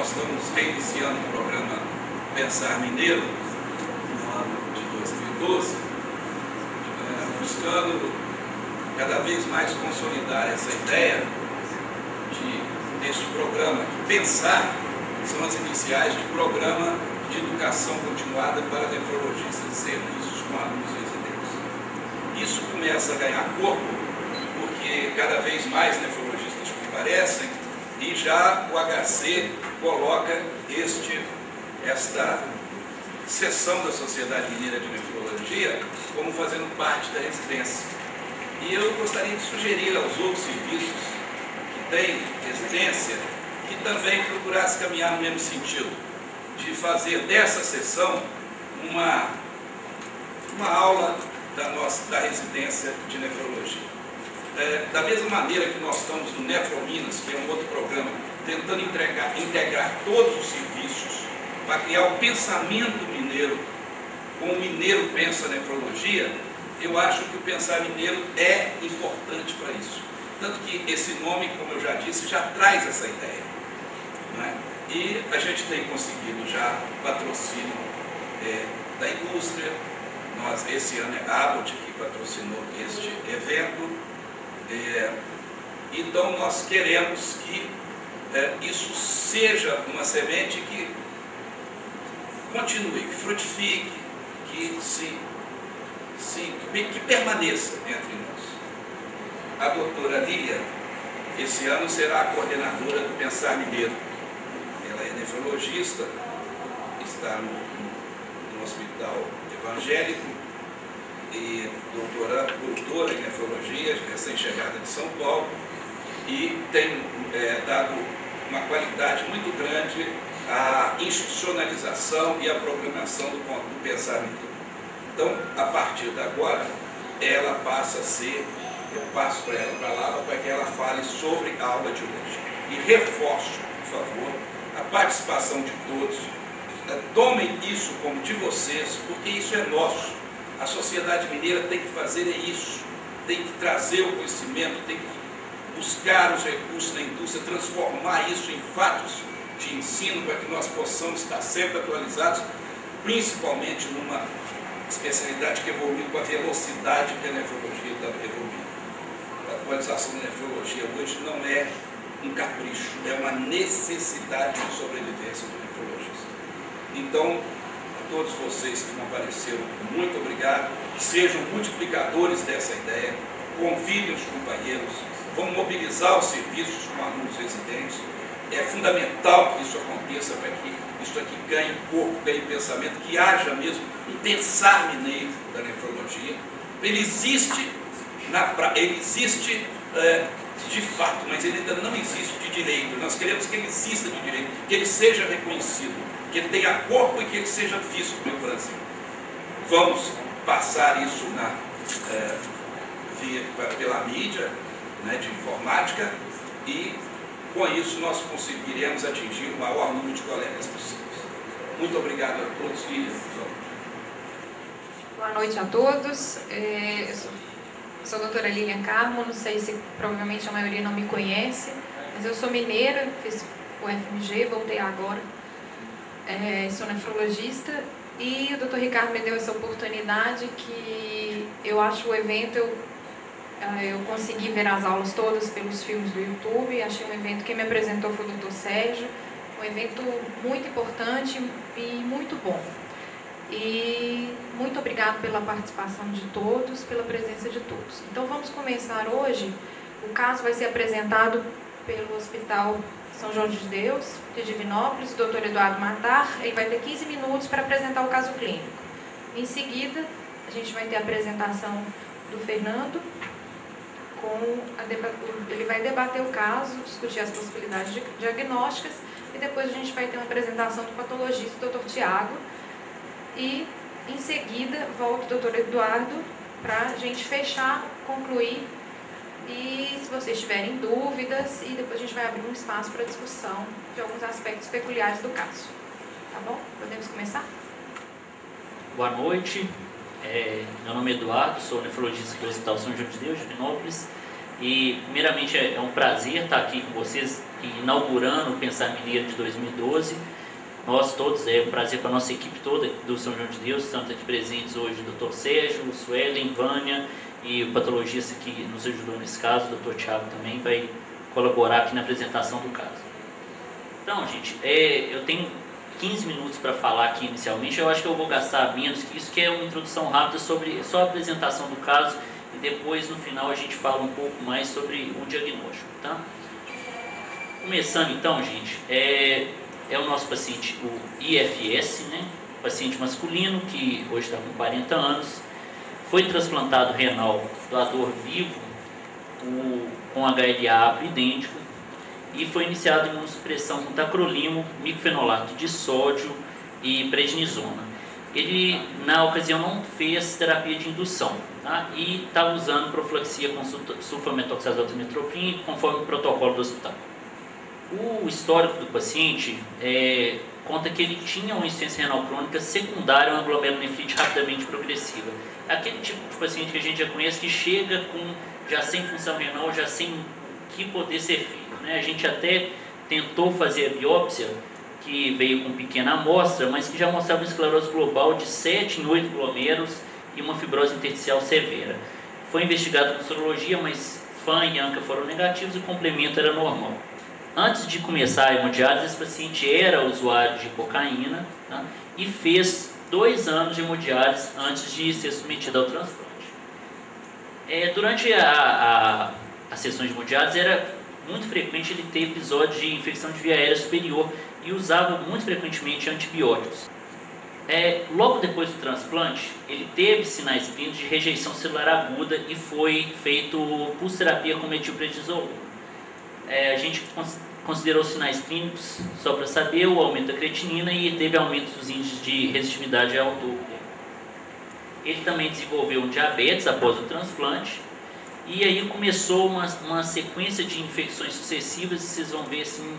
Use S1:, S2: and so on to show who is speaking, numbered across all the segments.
S1: nós estamos reiniciando o programa Pensar Mineiro, no ano de 2012, buscando cada vez mais consolidar essa ideia deste programa. Pensar são as iniciais de Programa de Educação Continuada para Nefrologistas e Serviços com Alunos Residentes. Isso começa a ganhar corpo, porque cada vez mais nefrologistas comparecem e já o HC coloca esta seção da Sociedade Mineira de Nefrologia como fazendo parte da residência. E eu gostaria de sugerir aos outros serviços que têm residência que também procurasse caminhar no mesmo sentido, de fazer dessa sessão uma aula da residência de nefrologia. Da mesma maneira que nós estamos no Nefrominas, que é um outro programa, tentando integrar todos os serviços para criar o pensamento mineiro, como o mineiro pensa a nefrologia, eu acho que o Pensar Mineiro é importante para isso. Tanto que esse nome, como eu já disse, já traz essa ideia. Não é? E a gente tem conseguido já patrocínio da indústria. Esse ano é a Abbott que patrocinou este evento. Então nós queremos que isso seja uma semente que continue, que frutifique, que permaneça entre nós. A doutora Lília, esse ano, será a coordenadora do Pensar Mineiro. Ela é nefrologista, está no Hospital Evangélico, e doutora em nefrologia, recém-chegada de São Paulo, e tem dado uma qualidade muito grande à institucionalização e à programação do Pensar Mineiro. Então, a partir de agora, ela passa a ser, eu passo para ela a palavra para que ela fale sobre a aula de hoje. E reforço, por favor, a participação de todos. Tomem isso como de vocês, porque isso é nosso. A sociedade mineira tem que fazer isso, tem que trazer o conhecimento, tem que buscar os recursos da indústria, transformar isso em fatos de ensino para que nós possamos estar sempre atualizados, principalmente numa especialidade que evolui com a velocidade que a nefrologia está evoluindo. A atualização da nefrologia hoje não é um capricho, é uma necessidade de sobrevivência do nefrologista. Então, a todos vocês que compareceram, muito obrigado, sejam multiplicadores dessa ideia, convidem os companheiros, vamos mobilizar os serviços com alunos residentes. É fundamental que isso aconteça para que isso aqui ganhe corpo, ganhe pensamento, que haja mesmo um pensar mineiro da nefrologia. Ele existe, de fato, mas ele ainda não existe de direito. Nós queremos que ele exista de direito, que ele seja reconhecido, que ele tenha corpo e que ele seja visto no Brasil. Vamos passar isso pela mídia, né, de informática, e com isso nós conseguiremos atingir o maior número de colegas possíveis. Muito obrigado a todos e
S2: boa noite a todos. Eu sou a doutora Lilian Carmo, não sei se provavelmente a maioria não me conhece, mas eu sou mineira, fiz o FMG, voltei agora, sou nefrologista, e o doutor Ricardo me deu essa oportunidade que eu acho o evento, eu consegui ver as aulas todas pelos filmes do YouTube, achei um evento, quem me apresentou foi o doutor Sérgio, um evento muito importante e muito bom. E muito obrigado pela participação de todos, pela presença de todos. Então vamos começar hoje. O caso vai ser apresentado pelo Hospital São Jorge de Deus, de Divinópolis, o Dr. Eduardo Matar. Ele vai ter 15 minutos para apresentar o caso clínico. Em seguida, a gente vai ter a apresentação do Fernando, ele vai debater o caso, discutir as possibilidades diagnósticas, e depois a gente vai ter uma apresentação do patologista, o Dr. Tiago, e em seguida volta o Dr. Eduardo para a gente fechar, concluir, e se vocês tiverem dúvidas, e depois a gente vai abrir um espaço para discussão de alguns aspectos peculiares do caso. Tá bom? Podemos começar?
S3: Boa noite, meu nome é Eduardo, sou nefrologista do Hospital São Jorge de Deus, de Divinópolis. E primeiramente é um prazer estar aqui com vocês, inaugurando o Pensar Mineiro de 2012. Nós todos, é um prazer para a nossa equipe toda do São João de Deus, estamos aqui presentes hoje o Dr. Sérgio, o Suelen, Vânia e o patologista que nos ajudou nesse caso, o Dr. Thiago também vai colaborar aqui na apresentação do caso. Então, gente, eu tenho 15 minutos para falar aqui inicialmente, eu acho que eu vou gastar menos que isso, que é uma introdução rápida sobre só a apresentação do caso e depois no final a gente fala um pouco mais sobre o diagnóstico, tá? Começando então, gente, é o nosso paciente, o IFS, né? Paciente masculino que hoje está com 40 anos, foi transplantado renal doador vivo com HLA idêntico e foi iniciado imunossupressão com tacrolimo, micfenolato de sódio e prednisona. Ele, na ocasião, não fez terapia de indução, tá? E estava usando profilaxia com sulfametoxazol de metroprim, conforme o protocolo do hospital. O histórico do paciente conta que ele tinha uma insuficiência renal crônica secundária a uma glomerulonefrite rapidamente progressiva. Aquele tipo de paciente que a gente já conhece, que chega já sem função renal, já sem o que poder ser feito, né? A gente até tentou fazer a biópsia, que veio com pequena amostra, mas que já mostrava uma esclerose global de 7 em 8 glomérulos e uma fibrose intersticial severa. Foi investigado com sorologia, mas FAN e ANCA foram negativos e o complemento era normal. Antes de começar a hemodiálise, esse paciente era usuário de cocaína, tá? E fez 2 anos de hemodiálise antes de ser submetido ao transplante. Durante as sessões de hemodiálise era muito frequente ele ter episódios de infecção de via aérea superior e usava muito frequentemente antibióticos. Logo depois do transplante, ele teve sinais clínicos de rejeição celular aguda e foi feito pulsoterapia com metilprednisolona. A gente considerou sinais clínicos, só para saber, o aumento da creatinina e teve aumento dos índices de resistividade ao topo. Ele também desenvolveu um diabetes após o transplante e aí começou uma sequência de infecções sucessivas e vocês vão ver assim,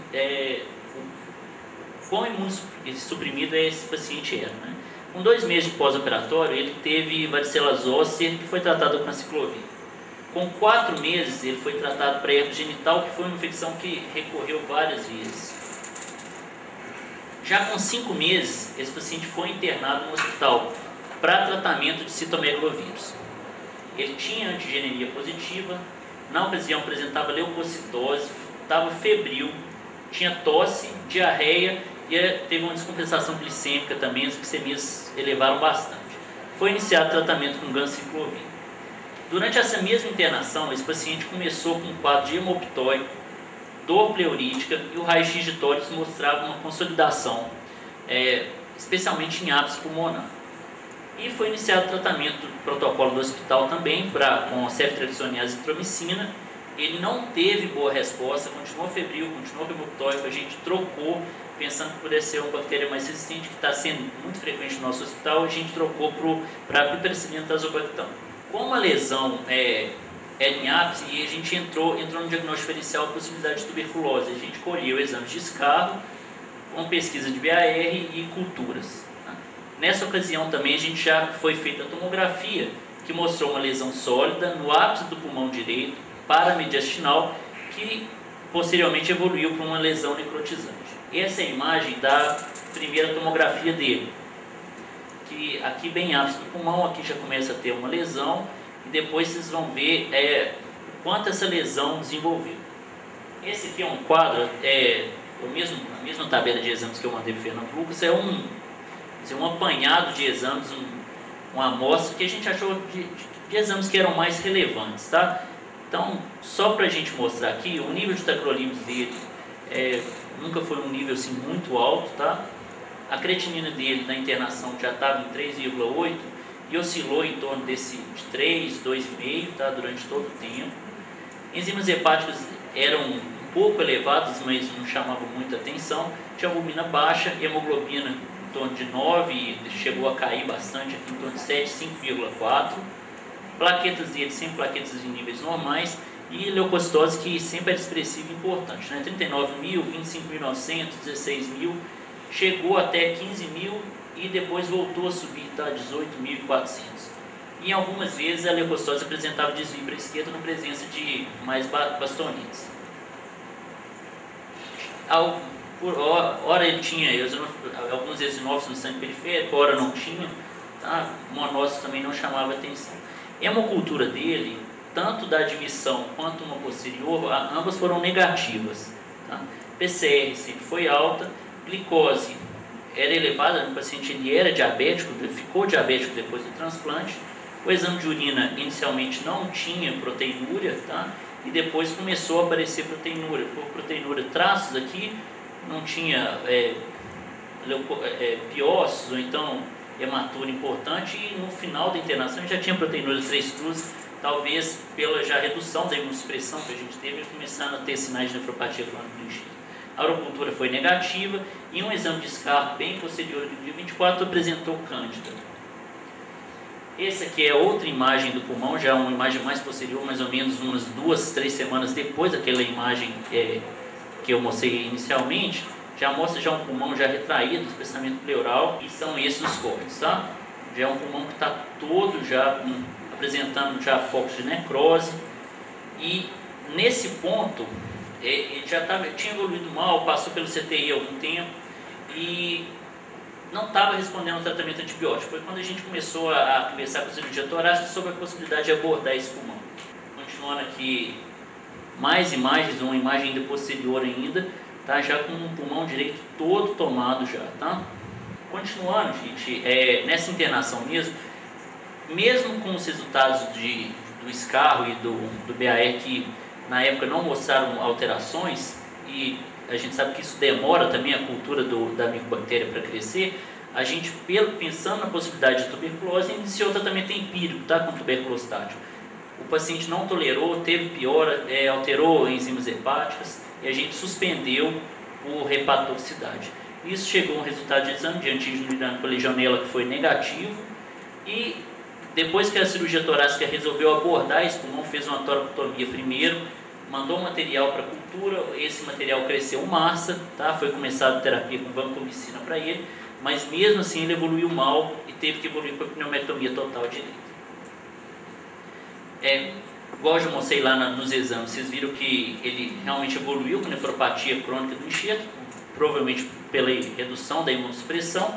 S3: quão imunossuprimido esse paciente era, né? Com 2 meses de pós-operatório, ele teve varicela zoster, que foi tratado com aciclovir. Com 4 meses, ele foi tratado para herpes genital, que foi uma infecção que recorreu várias vezes. Já com 5 meses, esse paciente foi internado no hospital para tratamento de citomegalovírus. Ele tinha antigenemia positiva, na ocasião apresentava leucocitose, estava febril, tinha tosse, diarreia e teve uma descompensação glicêmica também, as glicemias elevaram bastante. Foi iniciado tratamento com ganciclovir. Durante essa mesma internação, esse paciente começou com um quadro de hemoptóico, dor pleurítica e o raio-x de tórax mostrava uma consolidação, especialmente em ápice pulmonar. E foi iniciado o tratamento do protocolo do hospital também com ceftriaxoniase e azitromicina. Ele não teve boa resposta, continuou febril, continuou hemoptóico, a gente trocou, pensando que pudesse ser uma bactéria mais resistente, que está sendo muito frequente no nosso hospital, a gente trocou para a piperacilina tazobactam. Como a lesão era em ápice, e a gente entrou no diagnóstico diferencial a possibilidade de tuberculose. A gente colheu exames de escarro, com pesquisa de VAR e culturas. Tá? Nessa ocasião também a gente já foi feita a tomografia, que mostrou uma lesão sólida no ápice do pulmão direito, paramediastinal, que posteriormente evoluiu para uma lesão necrotizante. Essa é a imagem da primeira tomografia dele. Que aqui bem ápice do pulmão, aqui já começa a ter uma lesão e depois vocês vão ver quanto essa lesão desenvolveu. Esse aqui é um quadro, a mesma tabela de exames que eu mandei para o Fernando Lucas, é um apanhado de exames, uma amostra que a gente achou de exames que eram mais relevantes, tá? Então, só para a gente mostrar aqui, o nível de tacrolimus dele nunca foi um nível assim muito alto, tá? A creatinina dele na internação já estava em 3,8 e oscilou em torno de 3, 2,5, tá? Durante todo o tempo. Enzimas hepáticas eram um pouco elevadas, mas não chamavam muita atenção. Tinha albumina baixa, hemoglobina em torno de 9 e chegou a cair bastante, aqui em torno de 7, 5,4. Plaquetas dele sempre plaquetas em níveis normais e leucocitose que sempre era expressiva e importante, né? 39.000, 25.900, 16.000, chegou até 15.000 e depois voltou a subir, tá? 18.400. E algumas vezes a leucocitose apresentava desvio para a esquerda na presença de mais bastonites. Por hora ele tinha alguns eosinófilos no sangue periférico, hora não tinha, tá? Monócito também não chamava atenção. A hemocultura dele, tanto da admissão quanto uma posterior, ambas foram negativas, tá? PCR sempre foi alta, glicose era elevada no paciente, ele era diabético, ficou diabético depois do transplante. O exame de urina inicialmente não tinha proteinúria, tá? E depois começou a aparecer proteinúria. Por proteinúria, traços aqui, não tinha piócitos ou então hematúria importante, e no final da internação já tinha proteinúria 3 cruzes, talvez pela já redução da imunossupressão que a gente teve, começando a ter sinais de nefropatia crônica do enxerto. A urocultura foi negativa e um exame de scar bem posterior do dia 24 apresentou cândida. Essa aqui é outra imagem do pulmão, já uma imagem mais posterior, mais ou menos umas 2, 3 semanas depois daquela imagem que eu mostrei inicialmente. Já mostra já um pulmão já retraído, espessamento pleural, e são esses os cortes, tá? Já é um pulmão que está todo já apresentando já focos de necrose, e nesse ponto ele já tinha evoluído mal, passou pelo CTI há algum tempo e não estava respondendo ao tratamento antibiótico. Foi quando a gente começou a conversar com a cirurgia torácica sobre a possibilidade de abordar esse pulmão. Continuando aqui, mais imagens, uma imagem ainda posterior ainda, tá? Já com o pulmão direito todo tomado já, tá? Continuando, gente, nessa internação mesmo com os resultados do escarro e do BAR, que na época não mostraram alterações, e a gente sabe que isso demora também a cultura da micobactéria para crescer, a gente, pensando na possibilidade de tuberculose, iniciou o tratamento empírico, tá, com tuberculostático. O paciente não tolerou, teve piora, alterou enzimas hepáticas, e a gente suspendeu por hepatotoxicidade. Isso chegou a um resultado de exame de antígeno urinado com legionela que foi negativo, e depois que a cirurgia torácica resolveu abordar esse pulmão, fez uma toracotomia primeiro, mandou um material para cultura, esse material cresceu massa, tá? Foi começada a terapia com vancomicina para ele, mas mesmo assim ele evoluiu mal e teve que evoluir para pneumotomia total direita. Igual eu já mostrei lá nos exames, vocês viram que ele realmente evoluiu com nefropatia crônica do enxerto, provavelmente pela redução da imunossupressão.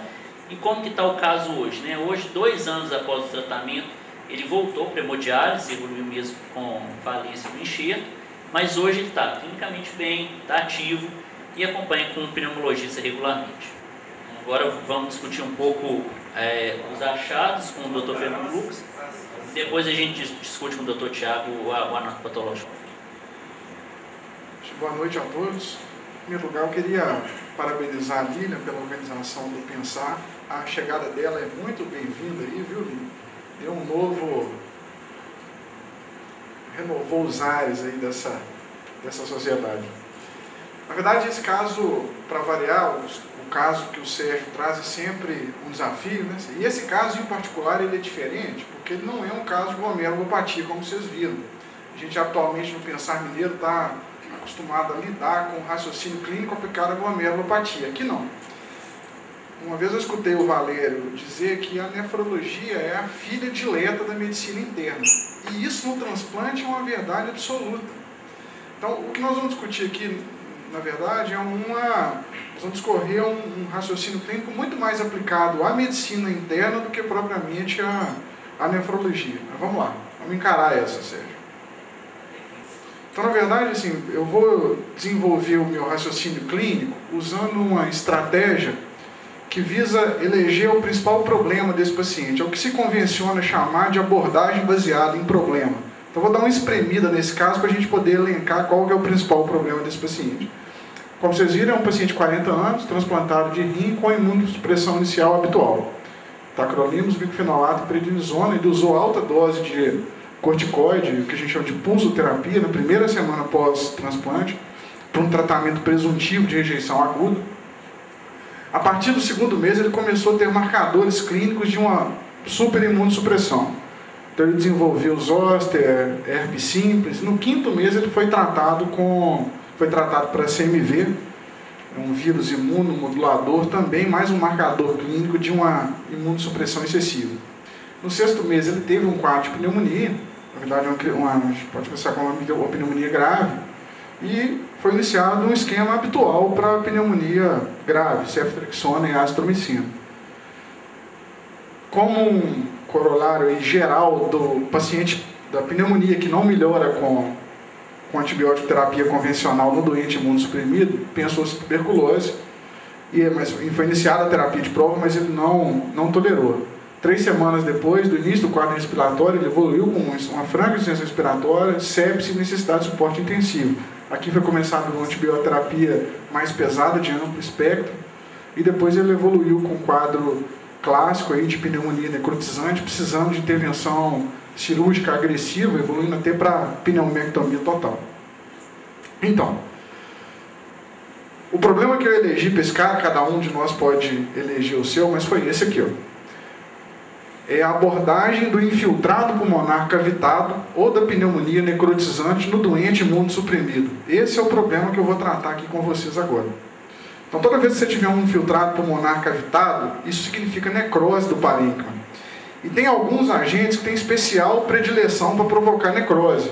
S3: E como que está o caso hoje, né? Hoje, 2 anos após o tratamento, ele voltou para hemodiálise, evoluiu mesmo com falência do enxerto, mas hoje ele está clinicamente bem, está ativo e acompanha com um pneumologista regularmente. Agora vamos discutir um pouco os achados com o Dr. Fernando Lucas, depois a gente discute com o Dr. Tiago o anatopatológico.
S4: Boa noite a todos. Em primeiro lugar, eu queria parabenizar a Lília pela organização do Pensar. A chegada dela é muito bem-vinda aí, viu, Lília? Renovou os ares aí dessa sociedade. Na verdade, esse caso, para variar, o caso que o Sérgio traz é sempre um desafio, né? E esse caso em particular ele é diferente, porque ele não é um caso de glomerulopatia, como vocês viram. A gente atualmente no Pensar Mineiro está acostumado a lidar com o raciocínio clínico aplicado à glomerulopatia. Aqui não. Uma vez eu escutei o Valério dizer que a nefrologia é a filha dileta da medicina interna. E isso no transplante é uma verdade absoluta. Então, o que nós vamos discutir aqui, na verdade, nós vamos discorrer um raciocínio clínico muito mais aplicado à medicina interna do que propriamente à nefrologia. Mas vamos lá, vamos encarar essa, Sérgio. Então, na verdade, assim, eu vou desenvolver o meu raciocínio clínico usando uma estratégia que visa eleger o principal problema desse paciente. É o que se convenciona chamar de abordagem baseada em problema. Então, vou dar uma espremida nesse caso para a gente poder elencar qual que é o principal problema desse paciente. Como vocês viram, é um paciente de 40 anos, transplantado de rim com imunossupressão inicial habitual. Tacrolimus, bicfenolato e prednisona. Ele usou alta dose de corticoide, o que a gente chama de pulsoterapia, na primeira semana pós-transplante, para um tratamento presuntivo de rejeição aguda. A partir do 2º mês, ele começou a ter marcadores clínicos de uma superimunossupressão. Então, ele desenvolveu zoster, herpes simples. No 5º mês, ele foi tratado para CMV, um vírus imunomodulador, também mais um marcador clínico de uma imunossupressão excessiva. No 6º mês ele teve um quadro de pneumonia, na verdade a gente pode pensar como uma pneumonia grave, e foi iniciado um esquema habitual para pneumonia grave, ceftriaxona e azitromicina. Como um corolário geral do paciente da pneumonia que não melhora com antibiótico terapia convencional no doente imunossuprimido, pensou-se tuberculose, mas foi iniciada a terapia de prova, mas ele não tolerou. 3 semanas depois do início do quadro respiratório, ele evoluiu com uma franca insuficiência respiratória, sepse e necessidade de suporte intensivo. Aqui foi começado uma antibioterapia mais pesada, de amplo espectro, e depois ele evoluiu com um quadro clássico aí de pneumonia necrotizante, precisando de intervenção cirúrgica agressiva, evoluindo até para pneumectomia total. Então, o problema que eu elegi para esse cara, cada um de nós pode eleger o seu, mas foi esse aqui, ó. É a abordagem do infiltrado pulmonar cavitado ou da pneumonia necrotizante no doente imunossuprimido. Esse é o problema que eu vou tratar aqui com vocês agora. Então, toda vez que você tiver um infiltrado pulmonar cavitado, isso significa necrose do parênquima. E tem alguns agentes que têm especial predileção para provocar necrose.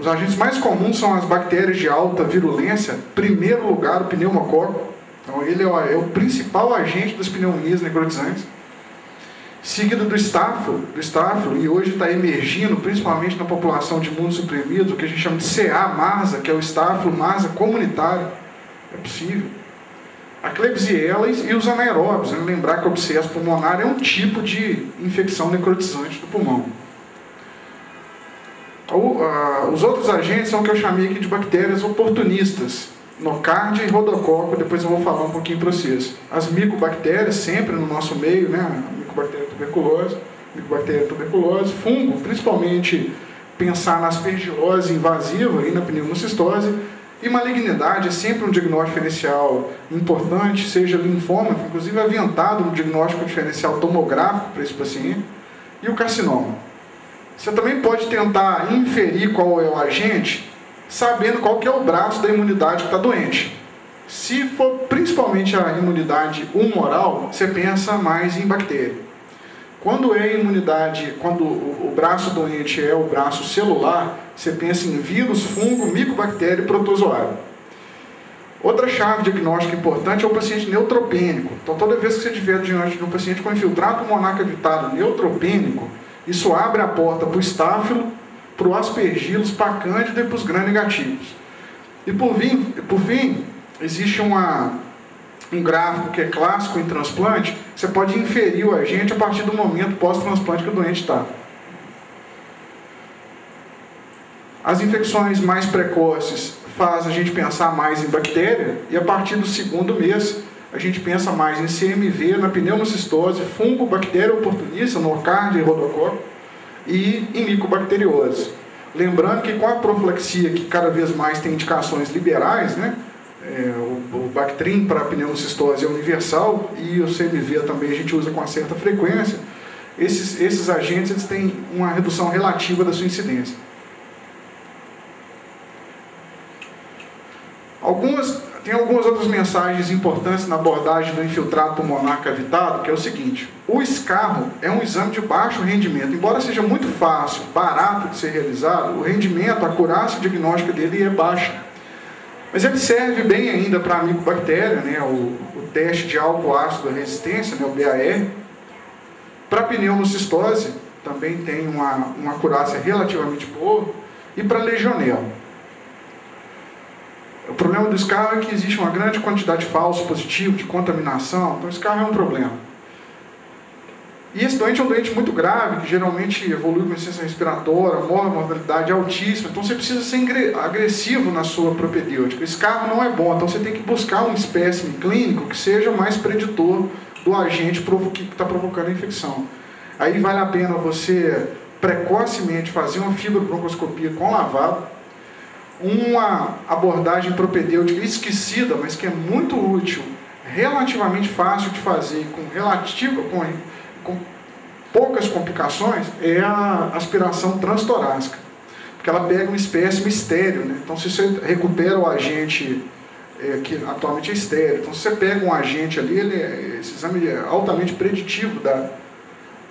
S4: Os agentes mais comuns são as bactérias de alta virulência, em primeiro lugar o pneumococo. Então, ele é o principal agente das pneumonias necrotizantes. Seguido do estáfilo, e hoje está emergindo, principalmente na população de imunossuprimidos, o que a gente chama de CA-MARSA, que é o estáfilo MARSA comunitário. É possível. A Klebsiella e os anaeróbios. Lembrar que o abscesso pulmonar é um tipo de infecção necrotizante do pulmão. Os outros agentes são o que eu chamei aqui de bactérias oportunistas. Nocardia e Rhodococcus, depois eu vou falar um pouquinho para vocês. As micobactérias, sempre no nosso meio, né? A micobactéria tuberculose, fungo, principalmente pensar na aspergilose invasiva e na pneumocistose, e malignidade é sempre um diagnóstico diferencial importante, seja linfoma, que inclusive é aventado no diagnóstico diferencial tomográfico para esse paciente, e o carcinoma. Você também pode tentar inferir qual é o agente, sabendo qual que é o braço da imunidade que está doente. Se for principalmente a imunidade humoral, você pensa mais em bactéria. Quando é imunidade, quando o braço doente é o braço celular, você pensa em vírus, fungo, micobactéria e protozoário. Outra chave diagnóstica importante é o paciente neutropênico. Então, toda vez que você estiver diante de um paciente com infiltrado pulmonar cavitado neutropênico, isso abre a porta para o estáfilo, para o aspergillus, para a cândida e para os gram-negativos. E por fim, existe um gráfico que é clássico em transplante, você pode inferir o agente a partir do momento pós-transplante que o doente está. As infecções mais precoces fazem a gente pensar mais em bactéria, e a partir do 2º mês a gente pensa mais em CMV, na pneumocistose, fungo, bactéria oportunista, nocardia e Rhodococcus, e em micobacteriose. Lembrando que com a profilaxia, que cada vez mais tem indicações liberais, né? O Bactrim para a pneumocistose é universal, e o CMV também a gente usa com uma certa frequência. Esses agentes eles têm uma redução relativa da sua incidência. Tem algumas outras mensagens importantes na abordagem do infiltrado pulmonar cavitado, que é o seguinte: o escarro é um exame de baixo rendimento. Embora seja muito fácil, barato de ser realizado, o rendimento, a acurácia diagnóstica dele é baixa. Mas ele serve bem ainda para a micobactéria, né? O teste de álcool ácido resistência, né? O BAR. Para a pneumocistose, também tem uma acurácia relativamente boa. E para a legionela. O problema do escarro é que existe uma grande quantidade de falso positivo, de contaminação, então o escarro é um problema. E esse doente é um doente muito grave, que geralmente evolui com insuficiência respiratória, mortalidade altíssima, então você precisa ser agressivo na sua propedêutica. O escarro não é bom, então você tem que buscar um espécime clínico que seja mais preditor do agente que está provocando a infecção. Aí vale a pena você precocemente fazer uma fibrobroncoscopia com lavado, uma abordagem propedêutica esquecida, mas que é muito útil, relativamente fácil de fazer, com poucas complicações, é a aspiração transtorácica, porque ela pega um espécime estéreo, né? Então, se você recupera o agente que atualmente é estéreo, então se você pega um agente ali, esse exame é altamente preditivo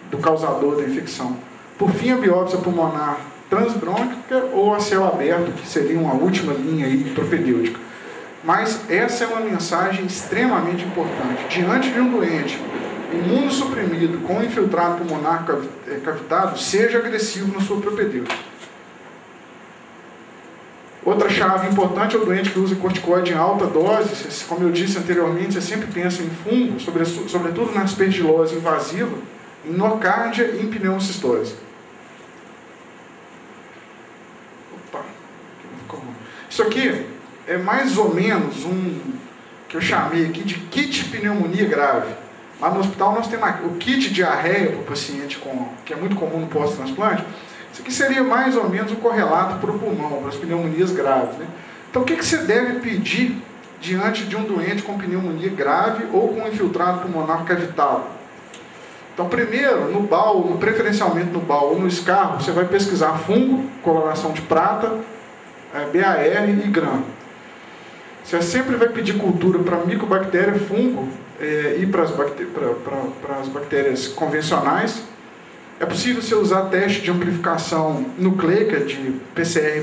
S4: do causador da infecção. Por fim, a biópsia pulmonar transbrônquica ou a céu aberto, que seria uma última linha aí propedêutica. Mas essa é uma mensagem extremamente importante. Diante de um doente imunossuprimido com infiltrado pulmonar cavitado, seja agressivo na sua propedêutica. Outra chave importante é o doente que usa corticoide em alta dose. Como eu disse anteriormente, você sempre pensa em fungo, sobretudo na aspergilose invasiva, em nocardia e em pneumocistose. Isso aqui é mais ou menos que eu chamei aqui de kit pneumonia grave. Lá no hospital nós temos o kit diarreia para o paciente, que é muito comum no pós-transplante. Isso aqui seria mais ou menos o correlato para o pulmão, para as pneumonias graves, né? Então o que você deve pedir diante de um doente com pneumonia grave ou com infiltrado pulmonar cavitado? Então primeiro, no BAL, preferencialmente no BAL ou no escarro, você vai pesquisar fungo, coloração de prata, BAR e GRAM. Você sempre vai pedir cultura para micobactéria, fungo e para as bactérias convencionais. É possível você usar teste de amplificação nucleica de PCR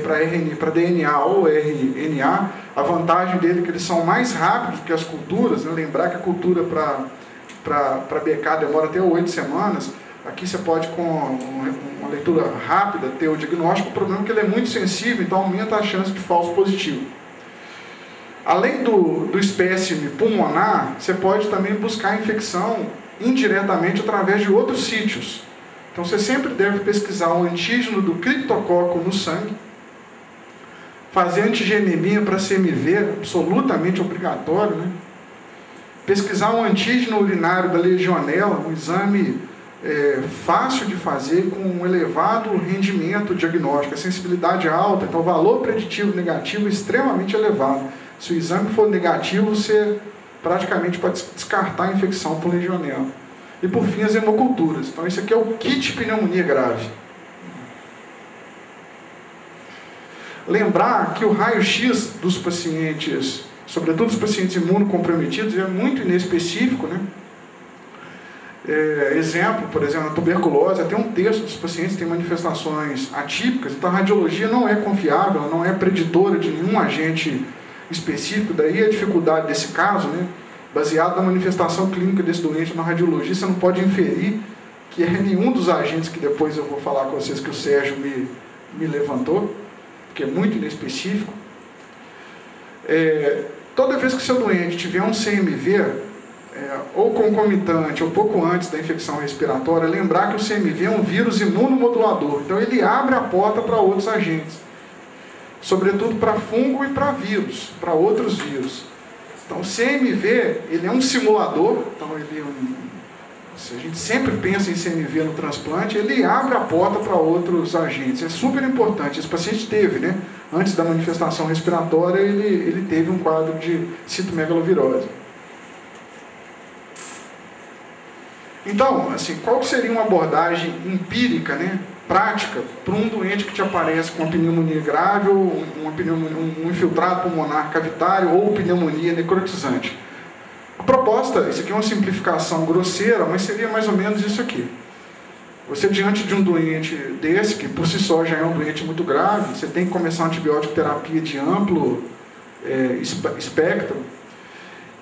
S4: para DNA ou RNA. A vantagem dele é que eles são mais rápidos que as culturas, né? Lembrar que a cultura para BK demora até 8 semanas. Aqui você pode, com uma leitura rápida, ter o diagnóstico. O problema é que ele é muito sensível, então aumenta a chance de falso positivo. Além do espécime pulmonar, você pode também buscar a infecção indiretamente através de outros sítios. Então você sempre deve pesquisar o antígeno do criptococo no sangue, fazer antigenemia para CMV, absolutamente obrigatório, né? Pesquisar o antígeno urinário da legionela, um exame fácil de fazer, com um elevado rendimento diagnóstico, a sensibilidade alta, então o valor preditivo negativo é extremamente elevado. Se o exame for negativo, você praticamente pode descartar a infecção por legionela. E por fim, as hemoculturas. Então esse aqui é o kit pneumonia grave. Lembrar que o raio-x dos pacientes, sobretudo os pacientes imunocomprometidos, é muito inespecífico, né? Exemplo, por exemplo, a tuberculose, até um terço dos pacientes tem manifestações atípicas, então a radiologia não é confiável, não é preditora de nenhum agente específico, daí a dificuldade desse caso, né? Baseado na manifestação clínica desse doente na radiologia, você não pode inferir que é nenhum dos agentes que depois eu vou falar com vocês que o Sérgio me levantou, porque é muito inespecífico. Toda vez que seu doente tiver um CMV, ou concomitante, ou pouco antes da infecção respiratória, lembrar que o CMV é um vírus imunomodulador, então ele abre a porta para outros agentes, sobretudo para fungo e para vírus, para outros vírus. Então o CMV, ele é um simulador, então se a gente sempre pensa em CMV no transplante, ele abre a porta para outros agentes, é super importante. Esse paciente teve, né, antes da manifestação respiratória, ele teve um quadro de citomegalovirose. Então, assim, qual seria uma abordagem empírica, né, prática, para um doente que te aparece com uma pneumonia grave, ou um infiltrado pulmonar cavitário, ou pneumonia necrotizante? A proposta, isso aqui é uma simplificação grosseira, mas seria mais ou menos isso aqui. Você, diante de um doente desse, que por si só já é um doente muito grave, você tem que começar uma antibiótico terapia de amplo espectro.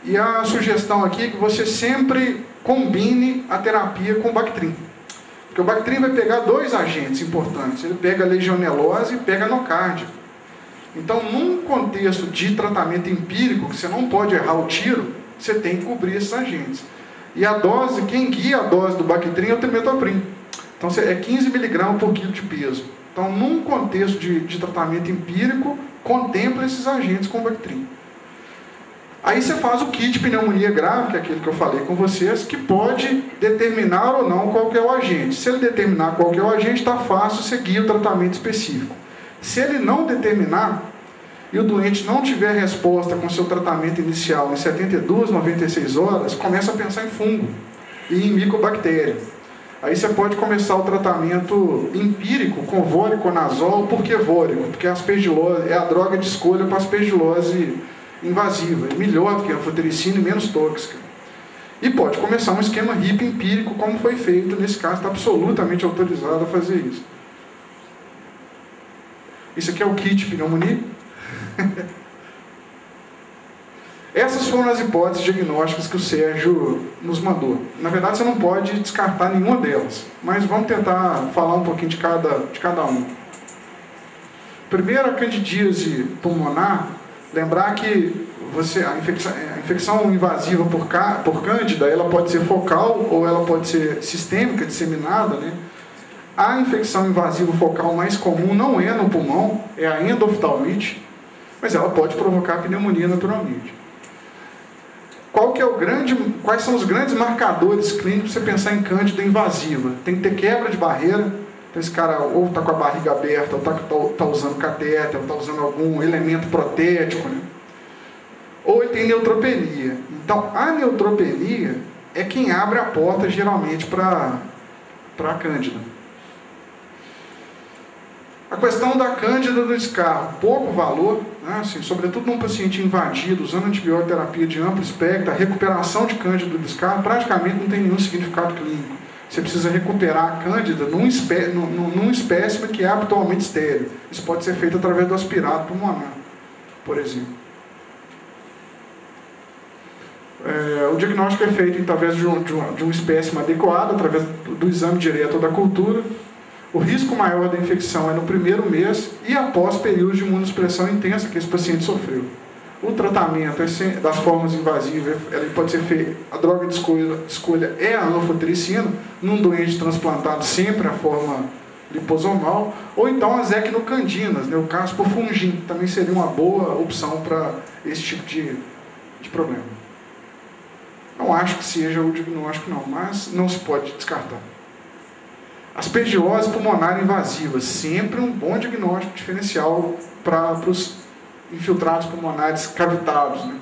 S4: E a sugestão aqui é que você sempre combine a terapia com o Bactrim. Porque o Bactrim vai pegar dois agentes importantes. Ele pega a legionelose e pega a nocardia. Então, num contexto de tratamento empírico, que você não pode errar o tiro, você tem que cobrir esses agentes. E a dose, quem guia a dose do Bactrim é o trimetoprim. Então, é 15 mg por quilo de peso. Então, num contexto de tratamento empírico, contempla esses agentes com o Bactrim. Aí você faz o kit pneumonia grave, que é aquele que eu falei com vocês, que pode determinar ou não qual que é o agente. Se ele determinar qual que é o agente, está fácil seguir o tratamento específico. Se ele não determinar, e o doente não tiver resposta com seu tratamento inicial em 72, 96 horas, começa a pensar em fungo e em micobactéria. Aí você pode começar o tratamento empírico com voriconazol. Por que vórico? Porque a aspergilose é a droga de escolha para a aspergilose invasiva, é melhor do que a anfotericina e menos tóxica. E pode começar um esquema HIP empírico, como foi feito nesse caso, está absolutamente autorizado a fazer isso. Isso aqui é o kit pneumonia. Essas foram as hipóteses diagnósticas que o Sérgio nos mandou. Na verdade, você não pode descartar nenhuma delas, mas vamos tentar falar um pouquinho de cada uma. Primeiro, a candidíase pulmonar. Lembrar que a infecção invasiva por cândida, ela pode ser focal ou ela pode ser sistêmica, disseminada, né? A infecção invasiva focal mais comum não é no pulmão, é a endoftalmite, mas ela pode provocar pneumonia naturalmente. Quais são os grandes marcadores clínicos para você pensar em cândida invasiva? Tem que ter quebra de barreira. Então esse cara ou está com a barriga aberta, ou está usando catéter, ou está usando algum elemento protético, né? Ou ele tem neutropenia. Então a neutropenia é quem abre a porta geralmente para a cândida. A questão da cândida do descarro, pouco valor, né? Assim, sobretudo num paciente invadido, usando antibióterapia de amplo espectro, a recuperação de cândida do descarro praticamente não tem nenhum significado clínico. Você precisa recuperar a cândida num espécime que é habitualmente estéril. Isso pode ser feito através do aspirado pulmonar, por exemplo. O diagnóstico é feito através de um espécime adequado, através do exame direto ou da cultura. O risco maior da infecção é no primeiro mês e após período de imunossupressão intensa que esse paciente sofreu. O tratamento das formas invasivas ele pode ser feito, a droga de escolha é a anfotericina, num doente transplantado sempre a forma liposomal, ou então as ecnocandinas, né, o caspofungin, também seria uma boa opção para esse tipo de problema. Não acho que seja o diagnóstico não, mas não se pode descartar. Aspergilose pulmonar invasiva, sempre um bom diagnóstico diferencial para os infiltrados pulmonares cavitados, né?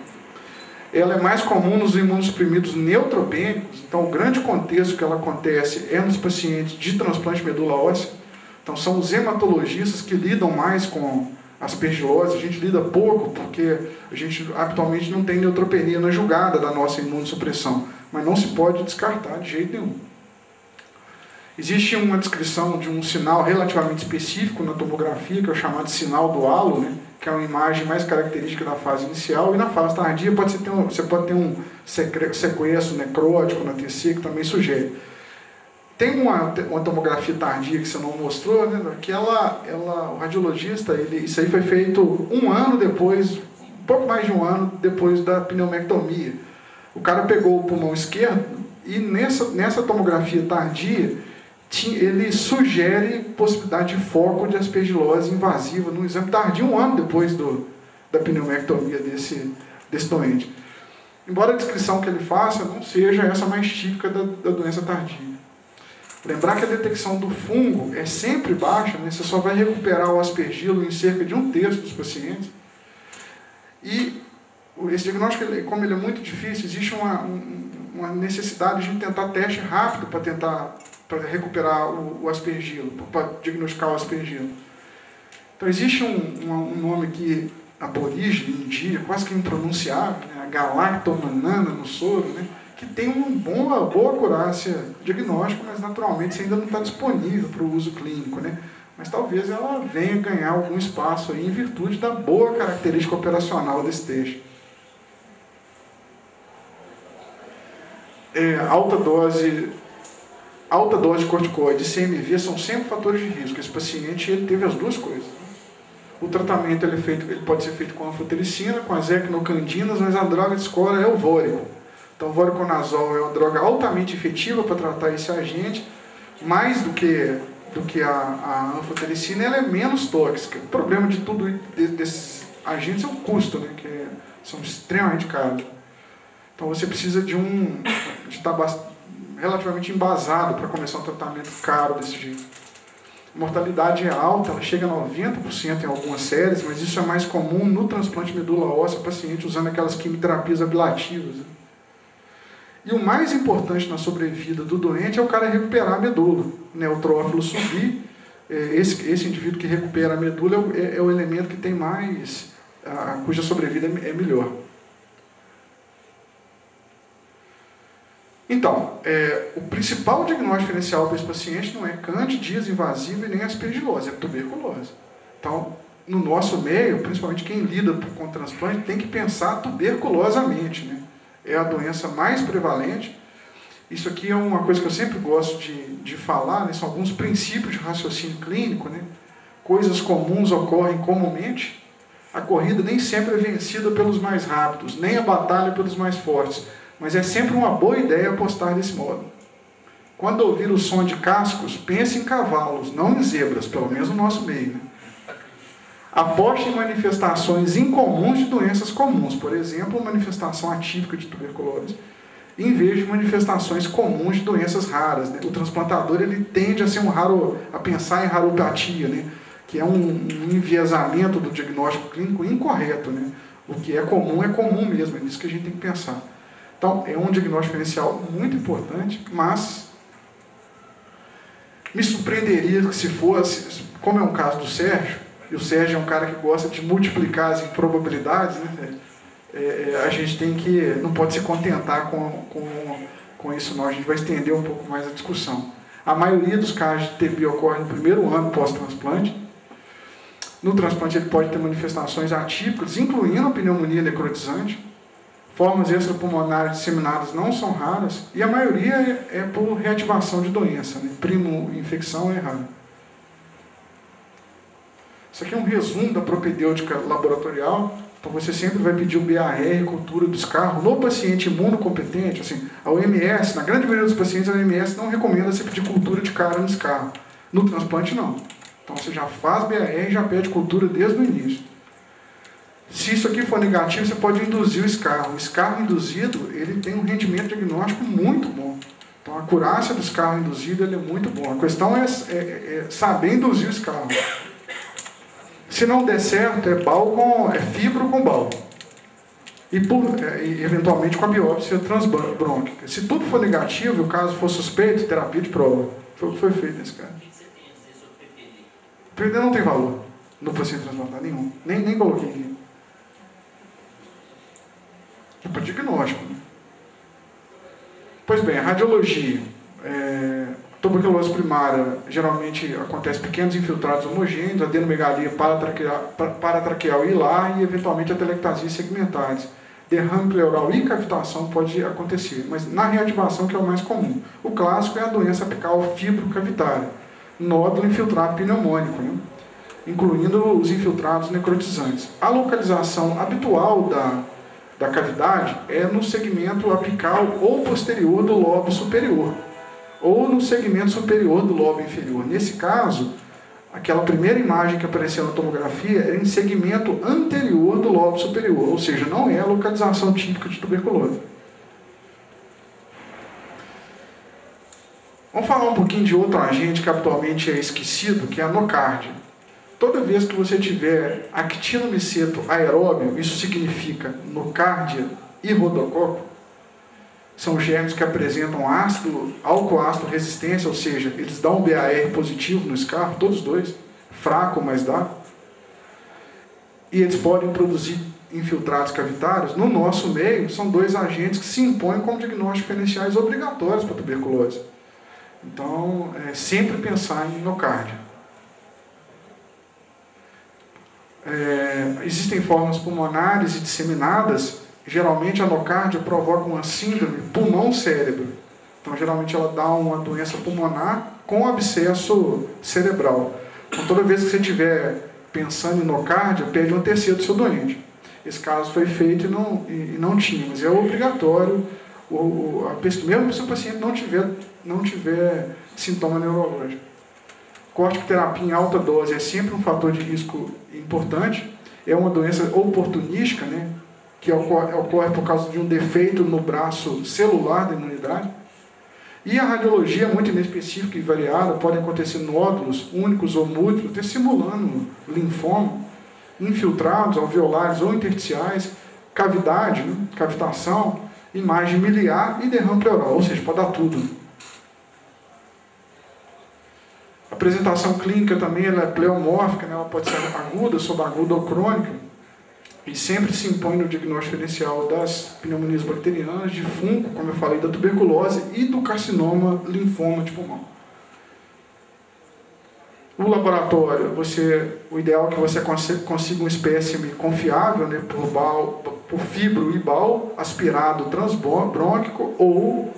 S4: Ela é mais comum nos imunossuprimidos neutropênicos, então o grande contexto que ela acontece é nos pacientes de transplante de medula óssea. Então são os hematologistas que lidam mais com aspergilose, a gente lida pouco porque a gente habitualmente não tem neutropenia na julgada da nossa imunossupressão, mas não se pode descartar de jeito nenhum. Existe uma descrição de um sinal relativamente específico na tomografia, que é o chamado sinal do halo, né? Que é uma imagem mais característica da fase inicial, e na fase tardia você pode ter um sequestro necrótico na TC, que também sugere. Tem uma tomografia tardia que você não mostrou, né? Que o radiologista, isso aí foi feito um ano depois, um pouco mais de um ano depois da pneumectomia. O cara pegou o pulmão esquerdo e nessa tomografia tardia, ele sugere possibilidade de foco de aspergilose invasiva no exame tardio, um ano depois da pneumectomia desse doente. Embora a descrição que ele faça não seja essa mais típica da doença tardia. Lembrar que a detecção do fungo é sempre baixa, né? Você só vai recuperar o aspergilo em cerca de 1/3 dos pacientes. E esse diagnóstico, como ele é muito difícil, existe uma necessidade de tentar teste rápido para recuperar o aspergilo, para diagnosticar o aspergilo. Então existe um nome que aborígene, indígena, quase que impronunciável, né? A galactomanana no soro, né? Que tem uma boa acurácia diagnóstica, mas naturalmente ainda não está disponível para o uso clínico, né? Mas talvez ela venha ganhar algum espaço aí em virtude da boa característica operacional desse teste. Alta dose de corticoide e CMV são sempre fatores de risco. Esse paciente ele teve as duas coisas. O tratamento ele pode ser feito com anfotericina, com as ecnocandinas, mas a droga de escolha é o vórico. Então o voriconazol é uma droga altamente efetiva para tratar esse agente, mais do que a anfotericina, ela é menos tóxica. O problema de tudo desses agentes é o custo, né, que são extremamente caros. Então você precisa de estar relativamente embasado para começar um tratamento caro desse jeito. A mortalidade é alta, ela chega a 90% em algumas séries, mas isso é mais comum no transplante de medula óssea, paciente usando aquelas quimioterapias ablativas, né? E o mais importante na sobrevida do doente é o cara recuperar a medula, o neutrófilo subir. Esse indivíduo que recupera a medula é o elemento que tem mais, cuja sobrevida é melhor. Então, o principal diagnóstico diferencial para esse paciente não é candidíase invasiva e nem aspergilose, é tuberculose. Então, no nosso meio, principalmente quem lida com transplante, tem que pensar tuberculosamente, né? É a doença mais prevalente. Isso aqui é uma coisa que eu sempre gosto de falar, né? São alguns princípios de raciocínio clínico, né? Coisas comuns ocorrem comumente. A corrida nem sempre é vencida pelos mais rápidos, nem a batalha pelos mais fortes, mas é sempre uma boa ideia apostar desse modo. Quando ouvir o som de cascos, pense em cavalos, não em zebras, pelo menos no nosso meio, né? Aposte em manifestações incomuns de doenças comuns, por exemplo, manifestação atípica de tuberculose, em vez de manifestações comuns de doenças raras, né? O transplantador ele tende a pensar em raropatia, né? Que é um enviesamento do diagnóstico clínico incorreto, né? O que é comum mesmo, é nisso que a gente tem que pensar. Então, é um diagnóstico diferencial muito importante, mas me surpreenderia que se fosse, como é um caso do Sérgio, e o Sérgio é um cara que gosta de multiplicar as improbabilidades, né? A gente não pode se contentar com isso não, a gente vai estender um pouco mais a discussão. A maioria dos casos de TB ocorre no primeiro ano pós-transplante. No transplante ele pode ter manifestações atípicas, incluindo a pneumonia necrotizante. Formas extrapulmonares disseminadas não são raras, e a maioria é por reativação de doença, né? Primo infecção é rara. Isso aqui é um resumo da propedêutica laboratorial. Então você sempre vai pedir o BAR, cultura do escarro, no paciente imunocompetente. Assim, a OMS, na grande maioria dos pacientes, a OMS não recomenda você pedir cultura de cara no escarro. No transplante, não. Então você já faz BAR e já pede cultura desde o início. Se isso aqui for negativo, você pode induzir o escarro. O escarro induzido, ele tem um rendimento diagnóstico muito bom. Então a acurácia do escarro induzido ele é muito bom. A questão é saber induzir o escarro. Se não der certo, é fibro com bal. E eventualmente com a biópsia transbrônquica. Se tudo for negativo e o caso for suspeito, terapia de prova. Foi o que foi feito nesse caso. O que você tem a dizer sobre PPD? PPD não tem valor no paciente transplantado nenhum. Nem coloquei aqui. É para diagnóstico. Né? Pois bem, a radiologia. Tuberculose primária, geralmente acontece pequenos infiltrados homogêneos, adenomegalia paratraqueal e hilar e eventualmente atelectasias segmentares. Derrame pleural e cavitação pode acontecer, mas na reativação que é o mais comum. O clássico é a doença apical fibrocavitária, nódulo infiltrado pneumônico, né? Incluindo os infiltrados necrotizantes. A localização habitual da cavidade é no segmento apical ou posterior do lobo superior, ou no segmento superior do lobo inferior. Nesse caso, aquela primeira imagem que apareceu na tomografia é em segmento anterior do lobo superior, ou seja, não é a localização típica de tuberculose. Vamos falar um pouquinho de outro agente que habitualmente é esquecido, que é a nocárdia. Toda vez que você tiver actinomiceto aeróbio, isso significa nocárdia e rodococo, são germes que apresentam álcool-ácido resistência, ou seja, eles dão um BAR positivo no escarro, todos dois, fraco, mas dá. E eles podem produzir infiltrados cavitários. No nosso meio, são dois agentes que se impõem como diagnósticos diferenciais obrigatórios para tuberculose. Então, sempre pensar em nocárdia. Existem formas pulmonares e disseminadas. Geralmente a nocárdia provoca uma síndrome pulmão-cérebro. Então, geralmente ela dá uma doença pulmonar com abscesso cerebral. Então, toda vez que você estiver pensando em nocárdia, pede um terceiro do seu doente. Esse caso foi feito e não tinha, mas é obrigatório, mesmo se o paciente não tiver sintoma neurológico. Corticoterapia em alta dose é sempre um fator de risco importante. É uma doença oportunística, né? Que ocorre por causa de um defeito no braço celular da imunidade. E a radiologia é muito inespecífica e variada, podem acontecer nódulos únicos ou múltiplos, simulando linfoma, infiltrados, alveolares ou intersticiais, cavidade, né? Cavitação, imagem miliar e derrame pleural, ou seja, pode dar tudo. A apresentação clínica também ela é pleomórfica, né? Ela pode ser aguda, subaguda ou crônica. e sempre se impõe no diagnóstico diferencial das pneumonias bacterianas, de fungo, como eu falei, da tuberculose e do carcinoma linfoma de pulmão. O laboratório, o ideal é que você consiga um espécime confiável, né, por fibro e BAL, aspirado transbrônquico ou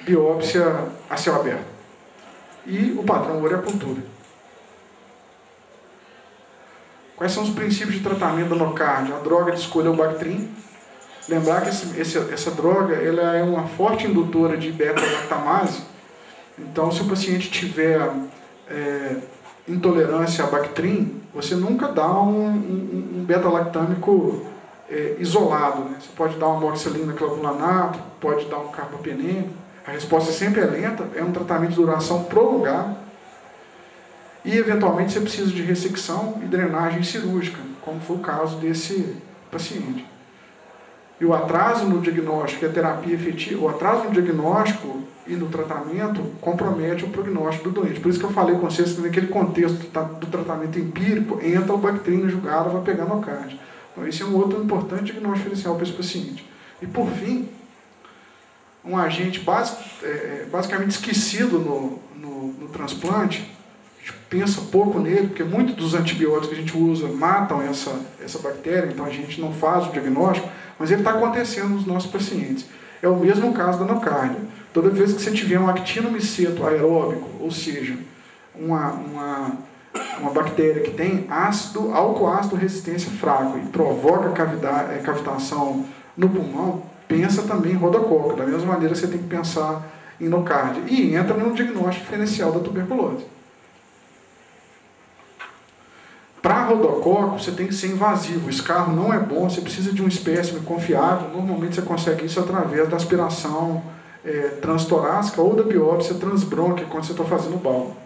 S4: biópsia a céu aberto. E o padrão ouro é a cultura. Quais são os princípios de tratamento da nocardia? A droga de escolha é o Bactrim. Lembrar que essa droga ela é uma forte indutora de beta-lactamase. Então, se o paciente tiver intolerância a Bactrim, você nunca dá um beta-lactâmico isolado. Né? Você pode dar uma amoxicilina clavulanato, pode dar um carbapenêmico. A resposta sempre é lenta, é um tratamento de duração prolongada. E, eventualmente, você precisa de ressecção e drenagem cirúrgica, como foi o caso desse paciente. E o atraso no diagnóstico e a terapia efetiva, o atraso no diagnóstico e no tratamento compromete o prognóstico do doente. Por isso que eu falei com vocês que naquele contexto do tratamento empírico, entra o Bactrim na jogada, vai pegar nocardia. Então, esse é um outro importante diagnóstico diferencial para esse paciente. E, por fim, um agente basicamente esquecido no transplante, a gente pensa pouco nele, porque muitos dos antibióticos que a gente usa matam essa bactéria, então a gente não faz o diagnóstico, mas ele está acontecendo nos nossos pacientes. É o mesmo caso da nocardia. Toda vez que você tiver um actinomiceto aeróbico, ou seja, uma bactéria que tem álcool-ácido resistência fraco e provoca cavitação no pulmão, pensa também em rodococo. Da mesma maneira, você tem que pensar em nocardia. E entra no diagnóstico diferencial da tuberculose. Para rodococo, você tem que ser invasivo. O escarro não é bom, você precisa de um espécime confiável. Normalmente você consegue isso através da aspiração transtorácica ou da biópsia transbrônquica, quando você está fazendo BAL.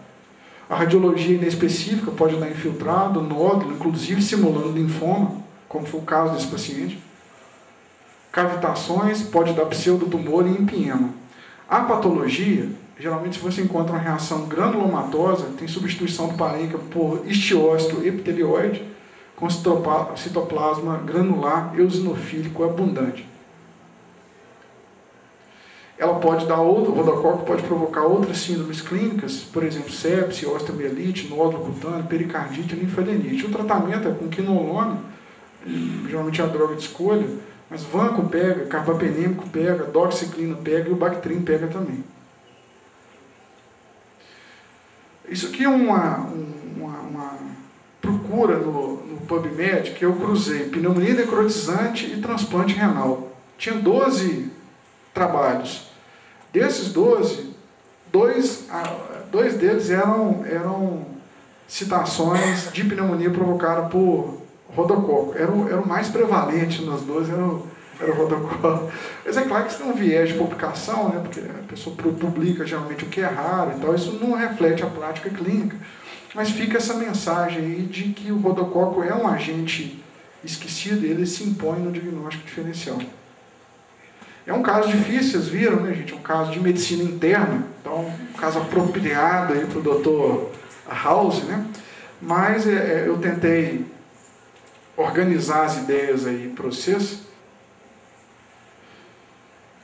S4: A radiologia inespecífica pode dar infiltrado, nódulo, inclusive simulando linfoma, como foi o caso desse paciente. Cavitações, pode dar pseudotumor e empiema. A patologia, geralmente se você encontra uma reação granulomatosa, tem substituição do parênquima por histiócito epitelioide com citoplasma granular eosinofílico abundante. Ela pode dar o rodococo pode provocar outras síndromes clínicas, por exemplo, sepse, osteomielite, nódulo cutâneo, pericardite, linfadenite. O tratamento é com quinolona, geralmente é a droga de escolha, mas vanco pega, carbapenêmico pega, doxiciclina pega e o Bactrim pega também. Isso aqui é uma procura no PubMed que eu cruzei pneumonia necrotizante e transplante renal. Tinha 12 trabalhos. Desses 12, dois deles eram citações de pneumonia provocada por rodococo. Era o mais prevalente nas 12, era o rodococo. Mas é claro que isso tem um viés de publicação, né, porque a pessoa publica geralmente o que é raro e tal, isso não reflete a prática clínica. Mas fica essa mensagem aí de que o rodococo é um agente esquecido e ele se impõe no diagnóstico diferencial. É um caso difícil, vocês viram, né, gente? É um caso de medicina interna, então um caso apropriado aí para o Dr. House, né? Mas eu tentei organizar as ideias aí para vocês.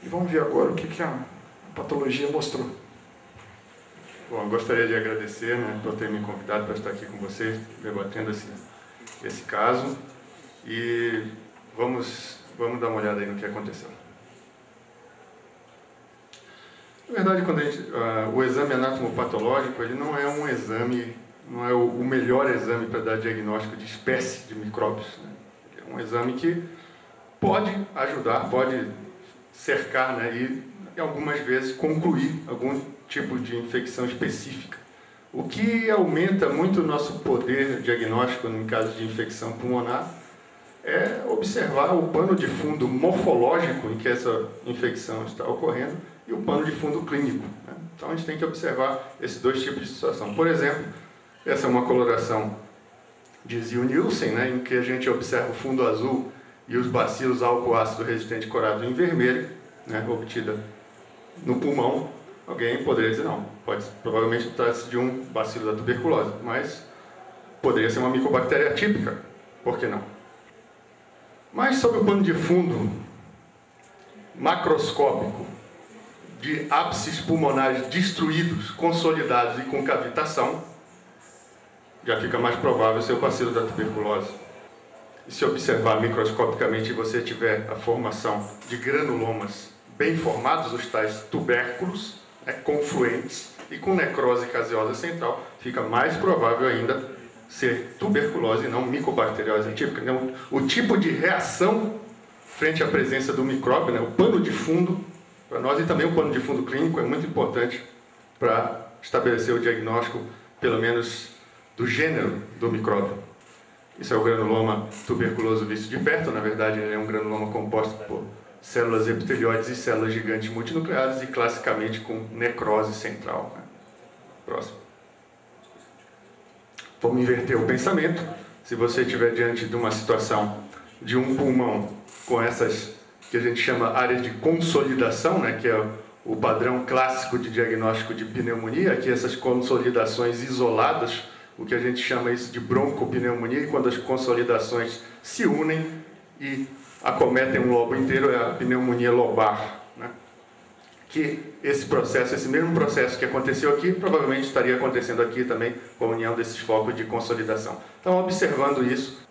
S4: E vamos ver agora o que a patologia mostrou.
S5: Bom, eu gostaria de agradecer, né, por ter me convidado para estar aqui com vocês, debatendo esse caso. E vamos dar uma olhada aí no que aconteceu. Na verdade, o exame anatomopatológico, ele não é um exame, não é o melhor exame para dar diagnóstico de espécie de micróbios, né? É um exame que pode ajudar, pode cercar, né, e algumas vezes concluir algum tipo de infecção específica. O que aumenta muito o nosso poder diagnóstico no caso de infecção pulmonar é observar o pano de fundo morfológico em que essa infecção está ocorrendo e o pano de fundo clínico, né? Então a gente tem que observar esses dois tipos de situação. Por exemplo, essa é uma coloração de Ziehl-Nielsen, né, em que a gente observa o fundo azul e os bacilos álcool-ácido resistente corado em vermelho, né, obtida no pulmão. Alguém poderia dizer, não, provavelmente trata-se de um bacilo da tuberculose, mas poderia ser uma micobactéria atípica, por que não? Mas sob o pano de fundo macroscópico de ápices pulmonares destruídos, consolidados e com cavitação, já fica mais provável ser o bacilo da tuberculose. E se observar microscopicamente e você tiver a formação de granulomas bem formados, os tais tubérculos, confluentes e com necrose caseosa central, fica mais provável ainda ser tuberculose e não micobacteriose atípica. Então, o tipo de reação frente à presença do micróbio, né, o pano de fundo, para nós, e também o pano de fundo clínico é muito importante para estabelecer o diagnóstico, pelo menos, do gênero do micróbio. Isso é o granuloma tuberculoso visto de perto. Na verdade, ele é um granuloma composto por células epitelioides e células gigantes multinucleares e classicamente com necrose central. Próximo. Vamos inverter o pensamento. Se você estiver diante de uma situação de um pulmão com essas que a gente chama áreas de consolidação, né, que é o padrão clássico de diagnóstico de pneumonia, aqui essas consolidações isoladas, o que a gente chama isso de broncopneumonia, e quando as consolidações se unem e acometem um lobo inteiro, é a pneumonia lobar, né? Que esse processo, esse mesmo processo que aconteceu aqui, provavelmente estaria acontecendo aqui também com a união desses focos de consolidação. Então, observando isso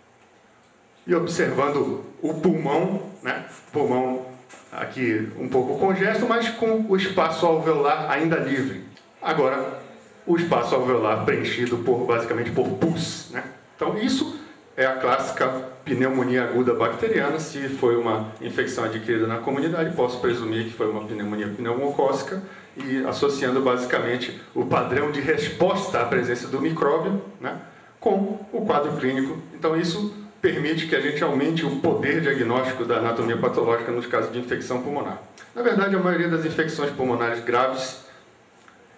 S5: e observando o pulmão, né? Pulmão aqui um pouco congesto, mas com o espaço alveolar ainda livre. Agora, o espaço alveolar preenchido basicamente por pus, né? Então, isso é a clássica pneumonia aguda bacteriana. Se foi uma infecção adquirida na comunidade, posso presumir que foi uma pneumonia pneumocócica, e associando basicamente o padrão de resposta à presença do micróbio, né, com o quadro clínico. Então, isso permite que a gente aumente o poder diagnóstico da anatomia patológica nos casos de infecção pulmonar. Na verdade, a maioria das infecções pulmonares graves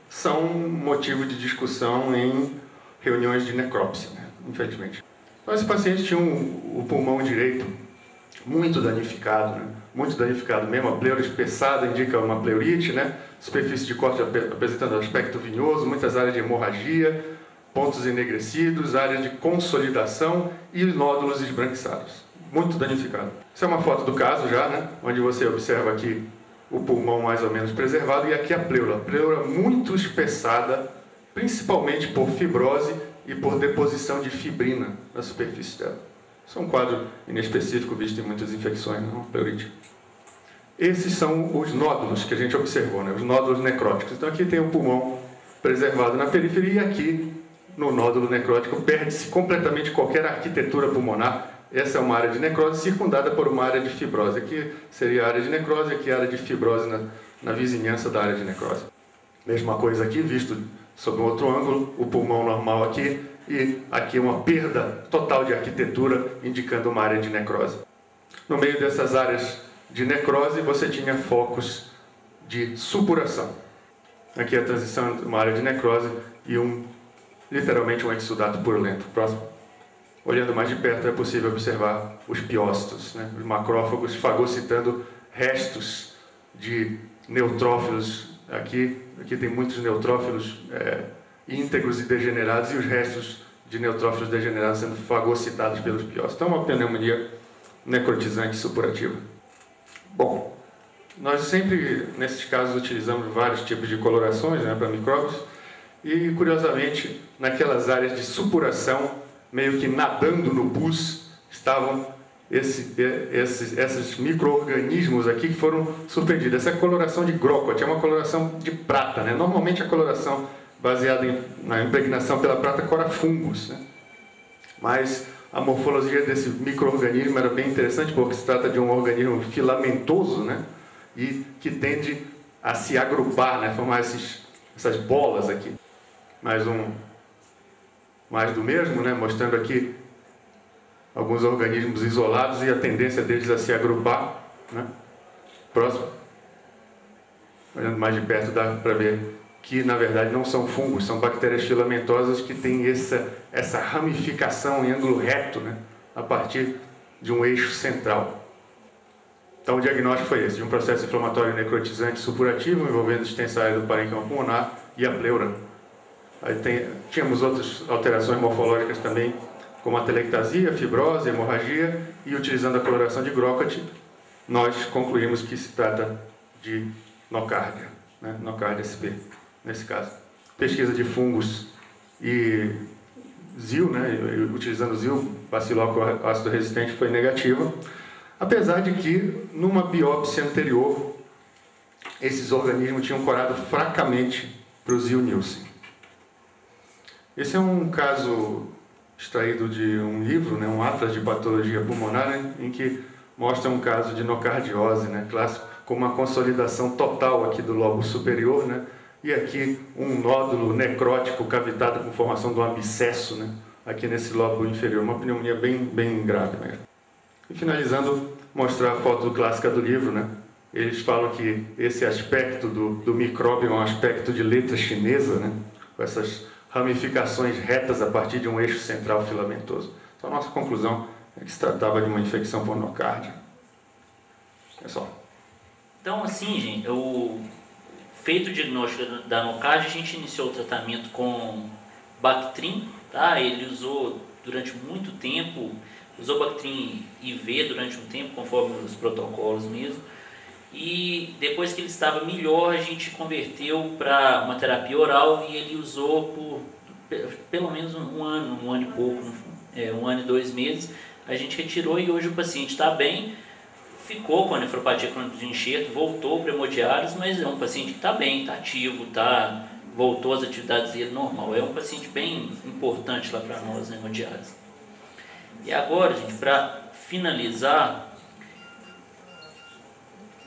S5: são motivo de discussão em reuniões de necrópsia, né, infelizmente. Então, esse paciente tinha o pulmão direito muito danificado, né, muito danificado mesmo. A pleura espessada indica uma pleurite, né, superfície de corte apresentando aspecto vinhoso, muitas áreas de hemorragia, pontos enegrecidos, áreas de consolidação e nódulos esbranquiçados. Muito danificado. Essa é uma foto do caso já, né, onde você observa aqui o pulmão mais ou menos preservado, e aqui a pleura muito espessada, principalmente por fibrose e por deposição de fibrina na superfície dela. Isso é um quadro inespecífico visto em muitas infecções, não? Pleurite. Esses são os nódulos que a gente observou, né? Os nódulos necróticos. Então aqui tem o pulmão preservado na periferia, e aqui no nódulo necrótico perde-se completamente qualquer arquitetura pulmonar. Essa é uma área de necrose circundada por uma área de fibrose. Aqui seria a área de necrose, aqui a área de fibrose na vizinhança da área de necrose. Mesma coisa aqui, visto sob um outro ângulo, o pulmão normal aqui, e aqui uma perda total de arquitetura, indicando uma área de necrose. No meio dessas áreas de necrose, você tinha focos de supuração. Aqui a transição entre uma área de necrose e literalmente um exudato purulento. Próximo. Olhando mais de perto, é possível observar os piócitos, né? Os macrófagos fagocitando restos de neutrófilos. Aqui tem muitos neutrófilos íntegros e degenerados, e os restos de neutrófilos degenerados sendo fagocitados pelos piócitos. Então, uma pneumonia necrotizante supurativa. Bom, nós sempre, nesses casos, utilizamos vários tipos de colorações, né, para micróbios, e, curiosamente, naquelas áreas de supuração, meio que nadando no pus, estavam esses micro-organismos aqui que foram surpreendidos. Essa coloração de Grocott é uma coloração de prata, né? Normalmente a coloração baseada na impregnação pela prata cora fungos, né? Mas a morfologia desse micro-organismo era bem interessante, porque se trata de um organismo filamentoso, né? E que tende a se agrupar, né? Formar essas bolas aqui. Mais do mesmo, né? Mostrando aqui alguns organismos isolados e a tendência deles a se agrupar, né? Próximo. Olhando mais de perto, dá para ver que, na verdade, não são fungos, são bactérias filamentosas que têm essa ramificação em ângulo reto, né? A partir de um eixo central. Então, o diagnóstico foi esse, de um processo inflamatório necrotizante supurativo envolvendo extensária do parênquima pulmonar e a pleura. Aí tínhamos outras alterações morfológicas também como a telectasia, fibrose, hemorragia, e utilizando a coloração de Grocat, nós concluímos que se trata de nocardia, né? Nocardia SP, nesse caso. Pesquisa de fungos e ZIL, né? Utilizando ZIL, bacilo ácido resistente, foi negativa, apesar de que, numa biópsia anterior, esses organismos tinham corado fracamente para o ZIL-Nielsen. Esse é um caso extraído de um livro, né, um atlas de patologia pulmonar, né, em que mostra um caso de nocardiose, né, clássico, com uma consolidação total aqui do lobo superior, né, e aqui um nódulo necrótico cavitado com formação de um abscesso, né, aqui nesse lobo inferior, uma pneumonia bem grave mesmo. E finalizando, mostrar a foto clássica do livro, né, eles falam que esse aspecto do micróbio é um aspecto de letra chinesa, né, com essas ramificações retas a partir de um eixo central filamentoso. Então, a nossa conclusão é que se tratava de uma infecção por nocardia. É só.
S3: Então, assim, gente, feito o diagnóstico da nocardia, a gente iniciou o tratamento com Bactrim, tá? Ele usou durante muito tempo, usou Bactrim IV durante um tempo, conforme os protocolos mesmo. E depois que ele estava melhor, a gente converteu para uma terapia oral e ele usou por pelo menos um ano e pouco, 1 ano e 2 meses. A gente retirou e hoje o paciente está bem, ficou com a nefropatia crônica de enxerto, voltou para hemodiálise, mas é um paciente que está bem, está ativo, voltou às atividades dele normal. É um paciente bem importante lá para nós na hemodiálise. E agora, gente, para finalizar,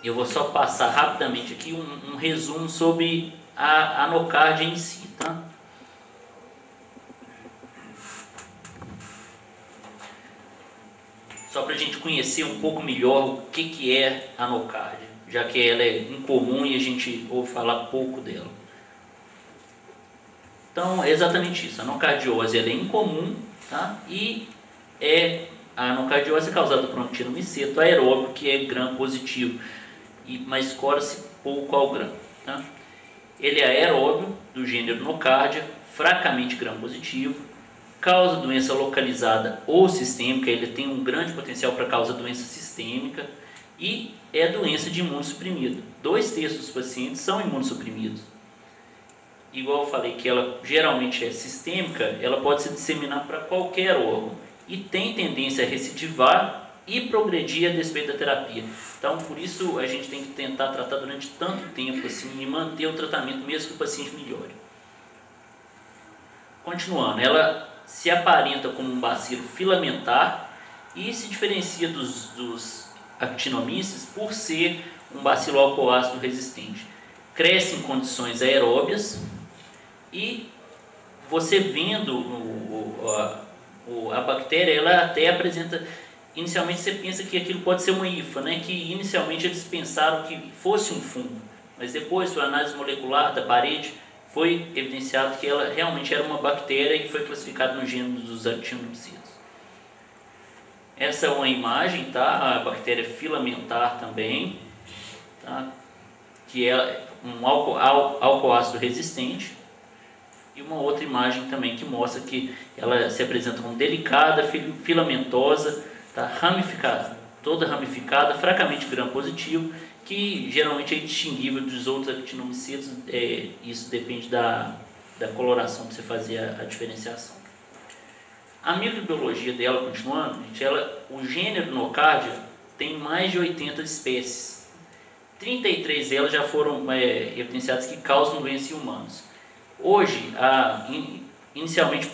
S3: eu vou só passar rapidamente aqui um resumo sobre a nocardia em si, tá? Só para a gente conhecer um pouco melhor o que é a nocardia, já que ela é incomum e a gente ouve falar pouco dela. Então, é exatamente isso. A nocardiose ela é incomum, tá? E a nocardiose é causada por um actinomiceto aeróbio, que é gram positivo, mas escora-se pouco ao gram, tá? Ele é aeróbio, do gênero nocardia, fracamente gram positivo, causa doença localizada ou sistêmica, ele tem um grande potencial para causar doença sistêmica, e é doença de imunossuprimido. 2/3 dos pacientes são imunossuprimidos. Igual eu falei que ela geralmente é sistêmica, ela pode se disseminar para qualquer órgão e tem tendência a recidivar e progredir a despeito da terapia. Então, por isso, a gente tem que tentar tratar durante tanto tempo assim, e manter o tratamento mesmo que o paciente melhore. Continuando, ela se aparenta como um bacilo filamentar e se diferencia dos actinomyces por ser um bacilo alcoácido resistente. Cresce em condições aeróbias e você vendo a bactéria, ela até apresenta... Inicialmente você pensa que aquilo pode ser uma hifa, né? Que inicialmente eles pensaram que fosse um fungo, mas depois, por análise molecular da parede, foi evidenciado que ela realmente era uma bactéria e foi classificada no gênero dos actinomycetos. Essa é uma imagem, tá? A bactéria filamentar também, tá? Que é um alcoácido resistente. E uma outra imagem também que mostra que ela se apresenta como delicada, filamentosa, tá? Ramificada, toda ramificada, fracamente gram positivo, que geralmente é indistinguível dos outros actinomycetos. Isso depende da coloração para você fazer a diferenciação. A microbiologia dela, continuando, gente, o gênero nocardia tem mais de 80 espécies. 33 delas já foram evidenciadas que causam doença em humanos. Hoje, inicialmente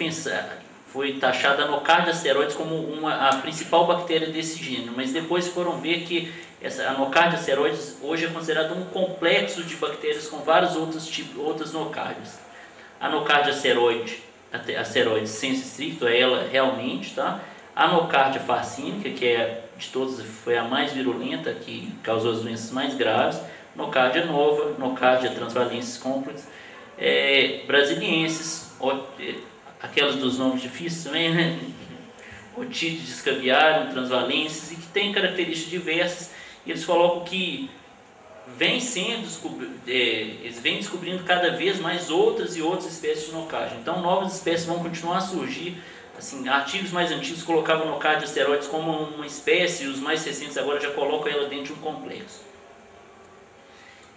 S3: foi taxada a nocardia ceroides como a principal bactéria desse gênero, mas depois foram ver que a nocardia ceroides hoje é considerada um complexo de bactérias com vários outras nocardias. A nocardia ceroide, a ceroide sensu stricto, é ela realmente, tá? A nocardia farcínica, que de todas foi a mais virulenta, que causou as doenças mais graves. Nocardia nova, nocardia transvalensis complex, brasiliensis, aquelas dos nomes difíceis também, né? Otites escabiarum, transvalensis, e que tem características diversas. E eles colocam que eles vêm descobrindo cada vez mais outras e outras espécies de nocardia. Então, novas espécies vão continuar a surgir assim, artigos mais antigos colocavam o nocárdio esteroides como uma espécie, e os mais recentes agora já colocam ela dentro de um complexo.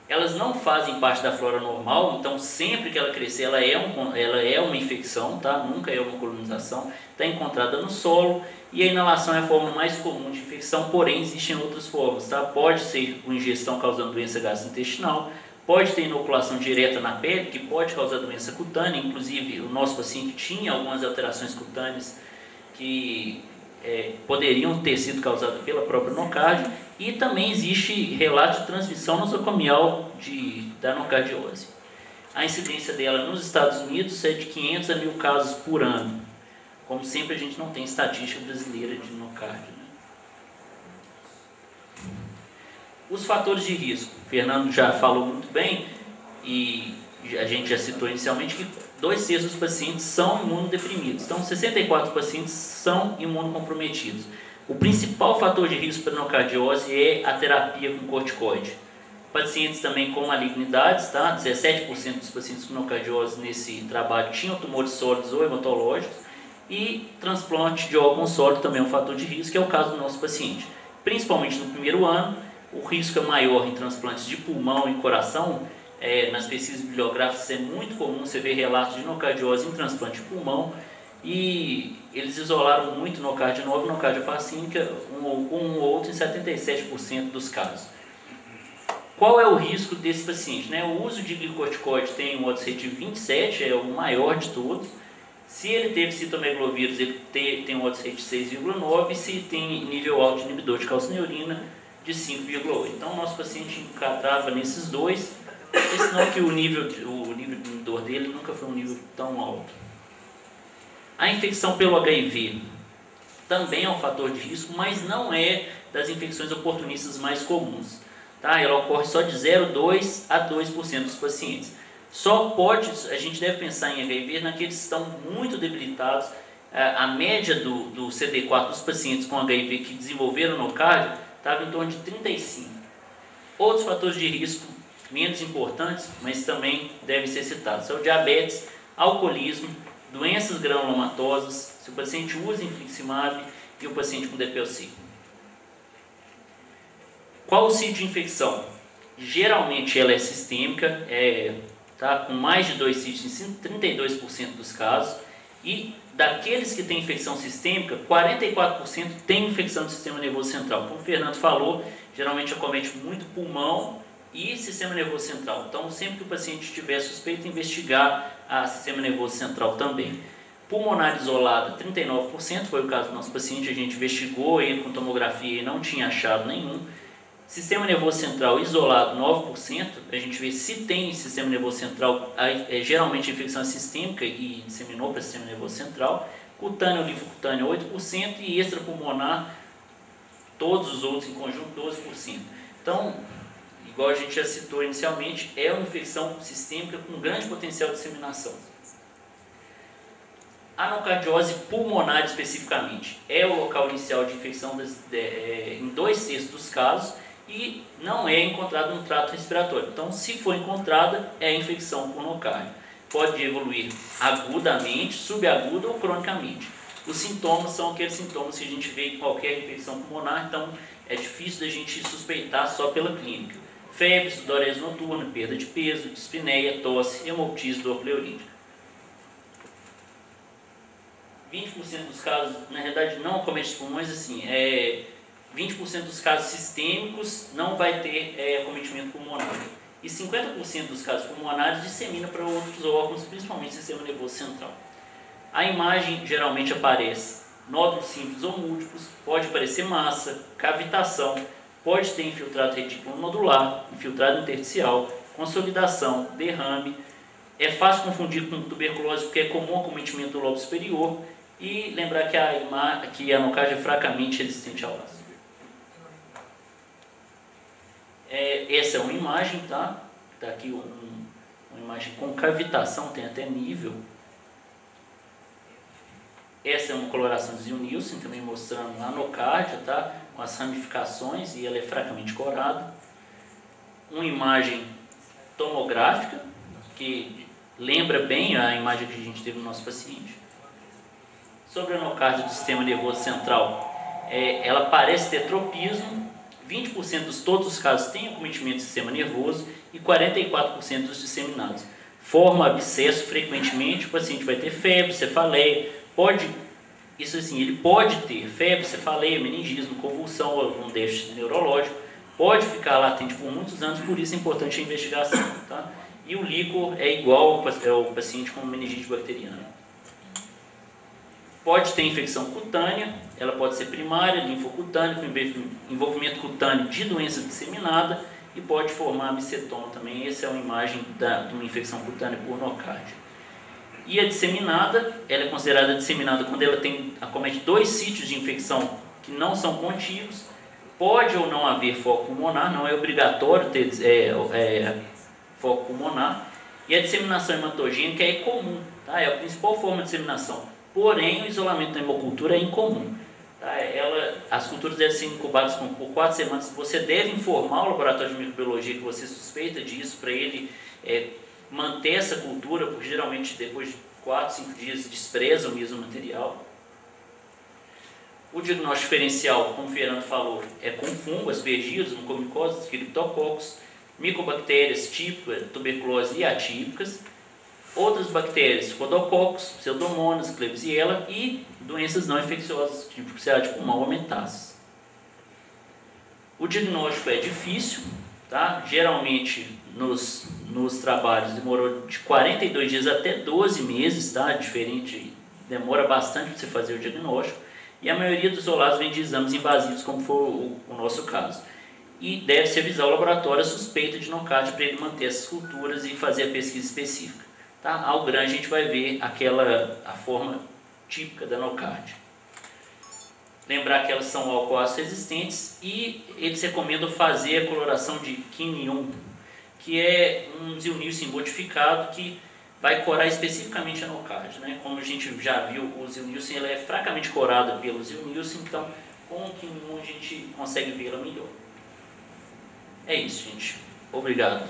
S3: Elas não fazem parte da flora normal, então sempre que ela crescer, ela é uma infecção, tá? Nunca é uma colonização, está encontrada no solo, e a inalação é a forma mais comum de infecção, porém existem outras formas, tá? Pode ser com ingestão causando doença gastrointestinal, pode ter inoculação direta na pele, que pode causar doença cutânea, inclusive o nosso paciente tinha algumas alterações cutâneas que poderiam ter sido causadas pela própria nocárdio, e também existe relato de transmissão nosocomial da nocardiose. A incidência dela nos Estados Unidos é de 500 a 1.000 casos por ano. Como sempre, a gente não tem estatística brasileira de nocárdio, né? Os fatores de risco, o Fernando já falou muito bem, e a gente já citou inicialmente que 2/3 dos pacientes são imunodeprimidos. Então, 64 pacientes são imunocomprometidos. O principal fator de risco para nocardiose é a terapia com corticoide. Pacientes também com malignidades, tá? 17% dos pacientes com nocardiose nesse trabalho tinham tumores sólidos ou hematológicos, e transplante de órgão sólido também é um fator de risco, que é o caso do nosso paciente. Principalmente no primeiro ano, o risco é maior em transplantes de pulmão e coração. Nas pesquisas bibliográficas é muito comum você ver relatos de nocardiose em transplante de pulmão, e eles isolaram muito nocárdio novo e nocárdio facínica, um ou outro em 77% dos casos. Qual é o risco desse paciente, né? O uso de glicocorticoide tem um odds rate de 27, é o maior de todos. Se ele teve citomegalovírus, ele tem um odds rate de 6,9, e se tem nível alto de inibidor de calcineurina, de 5,8. Então, o nosso paciente encadrava nesses dois, senão que o nível de inibidor dele nunca foi um nível tão alto. A infecção pelo HIV também é um fator de risco, mas não é das infecções oportunistas mais comuns, tá? Ela ocorre só de 0,2 a 2% dos pacientes. A gente deve pensar em HIV naqueles que estão muito debilitados. A média do CD4 dos pacientes com HIV que desenvolveram nocárdio estava em torno de 35. Outros fatores de risco menos importantes, mas também devem ser citados, são o diabetes, alcoolismo, doenças granulomatosas, se o paciente usa infliximab e o paciente com DPLC. Qual o sítio de infecção? Geralmente ela é sistêmica, tá, com mais de 2 sítios em 32% dos casos, e daqueles que têm infecção sistêmica, 44% tem infecção do sistema nervoso central. Como o Fernando falou, geralmente acomete muito pulmão e sistema nervoso central. Então, sempre que o paciente tiver suspeito, investigar o sistema nervoso central também. Pulmonar isolada, 39%, foi o caso do nosso paciente, a gente investigou ele com tomografia e não tinha achado nenhum. Sistema nervoso central isolado, 9%, a gente vê se tem sistema nervoso central, geralmente a infecção é sistêmica e disseminou para o sistema nervoso central. Cutâneo, linfocutâneo, 8%, e extrapulmonar, todos os outros em conjunto, 12%. Então, igual a gente já citou inicialmente, é uma infecção sistêmica com grande potencial de disseminação. A nocardiose pulmonar especificamente é o local inicial de infecção em 2/3 dos casos, e não é encontrado no trato respiratório. Então, se for encontrada, é infecção por nocárdio. Pode evoluir agudamente, subaguda ou cronicamente. Os sintomas são aqueles sintomas que a gente vê em qualquer infecção pulmonar, então é difícil da gente suspeitar só pela clínica. Febre, sudorese noturna, perda de peso, dispneia, tosse, hemoptise, dor pleurítica. 20% dos casos, na realidade, não acomete os pulmões, assim, 20% dos casos sistêmicos não vai ter acometimento pulmonar. E 50% dos casos pulmonares dissemina para outros órgãos, principalmente o sistema nervoso central. A imagem geralmente aparece nódulos simples ou múltiplos, pode aparecer massa, cavitação, pode ter infiltrado retículo nodular, infiltrado intersticial, consolidação, derrame. É fácil confundir com tuberculose porque é comum acometimento do lobo superior, e lembrar que a nocárdia é fracamente resistente ao ácido. Essa é uma imagem, tá? Tá aqui uma imagem com cavitação, tem até nível. Essa é uma coloração de Zio-Nielsen, também mostrando a nocárdia, tá? Com as ramificações, e ela é fracamente corada. Uma imagem tomográfica, que lembra bem a imagem que a gente teve no nosso paciente. Sobre a nocardia do sistema nervoso central, ela parece ter tropismo, 20% de todos os casos têm acometimento do sistema nervoso e 44% dos disseminados. Forma abscesso frequentemente, o paciente vai ter febre, cefaleia, ele pode ter febre, cefaleia, meningismo, convulsão ou algum déficit neurológico, pode ficar latente por muitos anos, por isso é importante a investigação. Tá? E o líquor é igual ao paciente com meningite bacteriana. Pode ter infecção cutânea, ela pode ser primária, linfocutânea, com envolvimento cutâneo de doença disseminada e pode formar micetoma também. Essa é uma imagem de uma infecção cutânea por nocardia. E a disseminada, ela é considerada disseminada quando ela acomete 2 sítios de infecção que não são contíguos. Pode ou não haver foco pulmonar, não é obrigatório ter foco pulmonar. E a disseminação hematogênica é comum, tá? É a principal forma de disseminação. Porém, o isolamento da hemocultura é incomum. Tá? As culturas devem ser incubadas por 4 semanas. Você deve informar o laboratório de microbiologia que você suspeita disso, para ele manter essa cultura, porque geralmente depois de 4, 5 dias despreza o mesmo material. O diagnóstico diferencial, como o Fernando falou, é com fungo, aspergillos, mucormicoses, criptococcus, micobactérias típicas, tuberculose e atípicas. Outras bactérias, Rhodococcus, Pseudomonas, Klebsiella e doenças não infecciosas, tipo CA de pulmão ou metástases. O diagnóstico é difícil, tá? Geralmente nos trabalhos demorou de 42 dias até 12 meses, tá? Diferente, demora bastante para você fazer o diagnóstico. E a maioria dos isolados vem de exames invasivos, como foi o nosso caso. E deve-se avisar o laboratório a suspeita de nocardia para ele manter essas culturas e fazer a pesquisa específica. Tá? Ao grande a gente vai ver a forma típica da nocardia. Lembrar que elas são álcool-ácido resistentes e eles recomendam fazer a coloração de quinium, que é um zilnilson modificado que vai corar especificamente a nocardia. Né? Como a gente já viu, o zilnilson ela é fracamente corada pelo zilnilson, então com o quinium a gente consegue vê-la melhor. É isso, gente. Obrigado.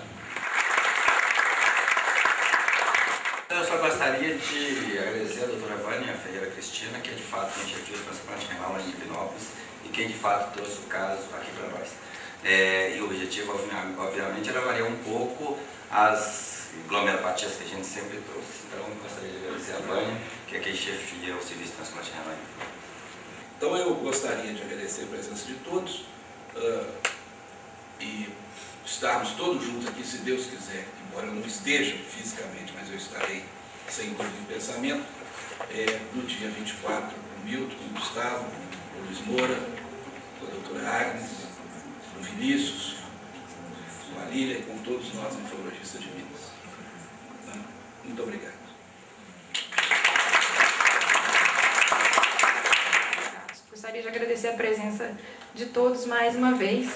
S6: Eu só gostaria de agradecer a doutora Vânia Ferreira Cristina, que de fato a gente fez o transplante renal lá em Divinópolis e quem de fato trouxe o caso aqui para nós. E o objetivo, obviamente, era variar um pouco as glomeropatias que a gente sempre trouxe. Então, eu gostaria de agradecer a Vânia, que é quem chefia o serviço de transplante renal.
S1: Então, eu gostaria de agradecer a presença de todos e estarmos todos juntos aqui, se Deus quiser, embora eu não esteja fisicamente, mas eu estarei sem dúvida em pensamento, no dia 24, com o Milton, com o Gustavo, com o Luiz Moura, com a doutora Agnes, com o Vinícius, com a Lília e com todos nós, nefrologistas de Minas. Muito obrigado.
S2: Gostaria de agradecer a presença de todos mais uma vez.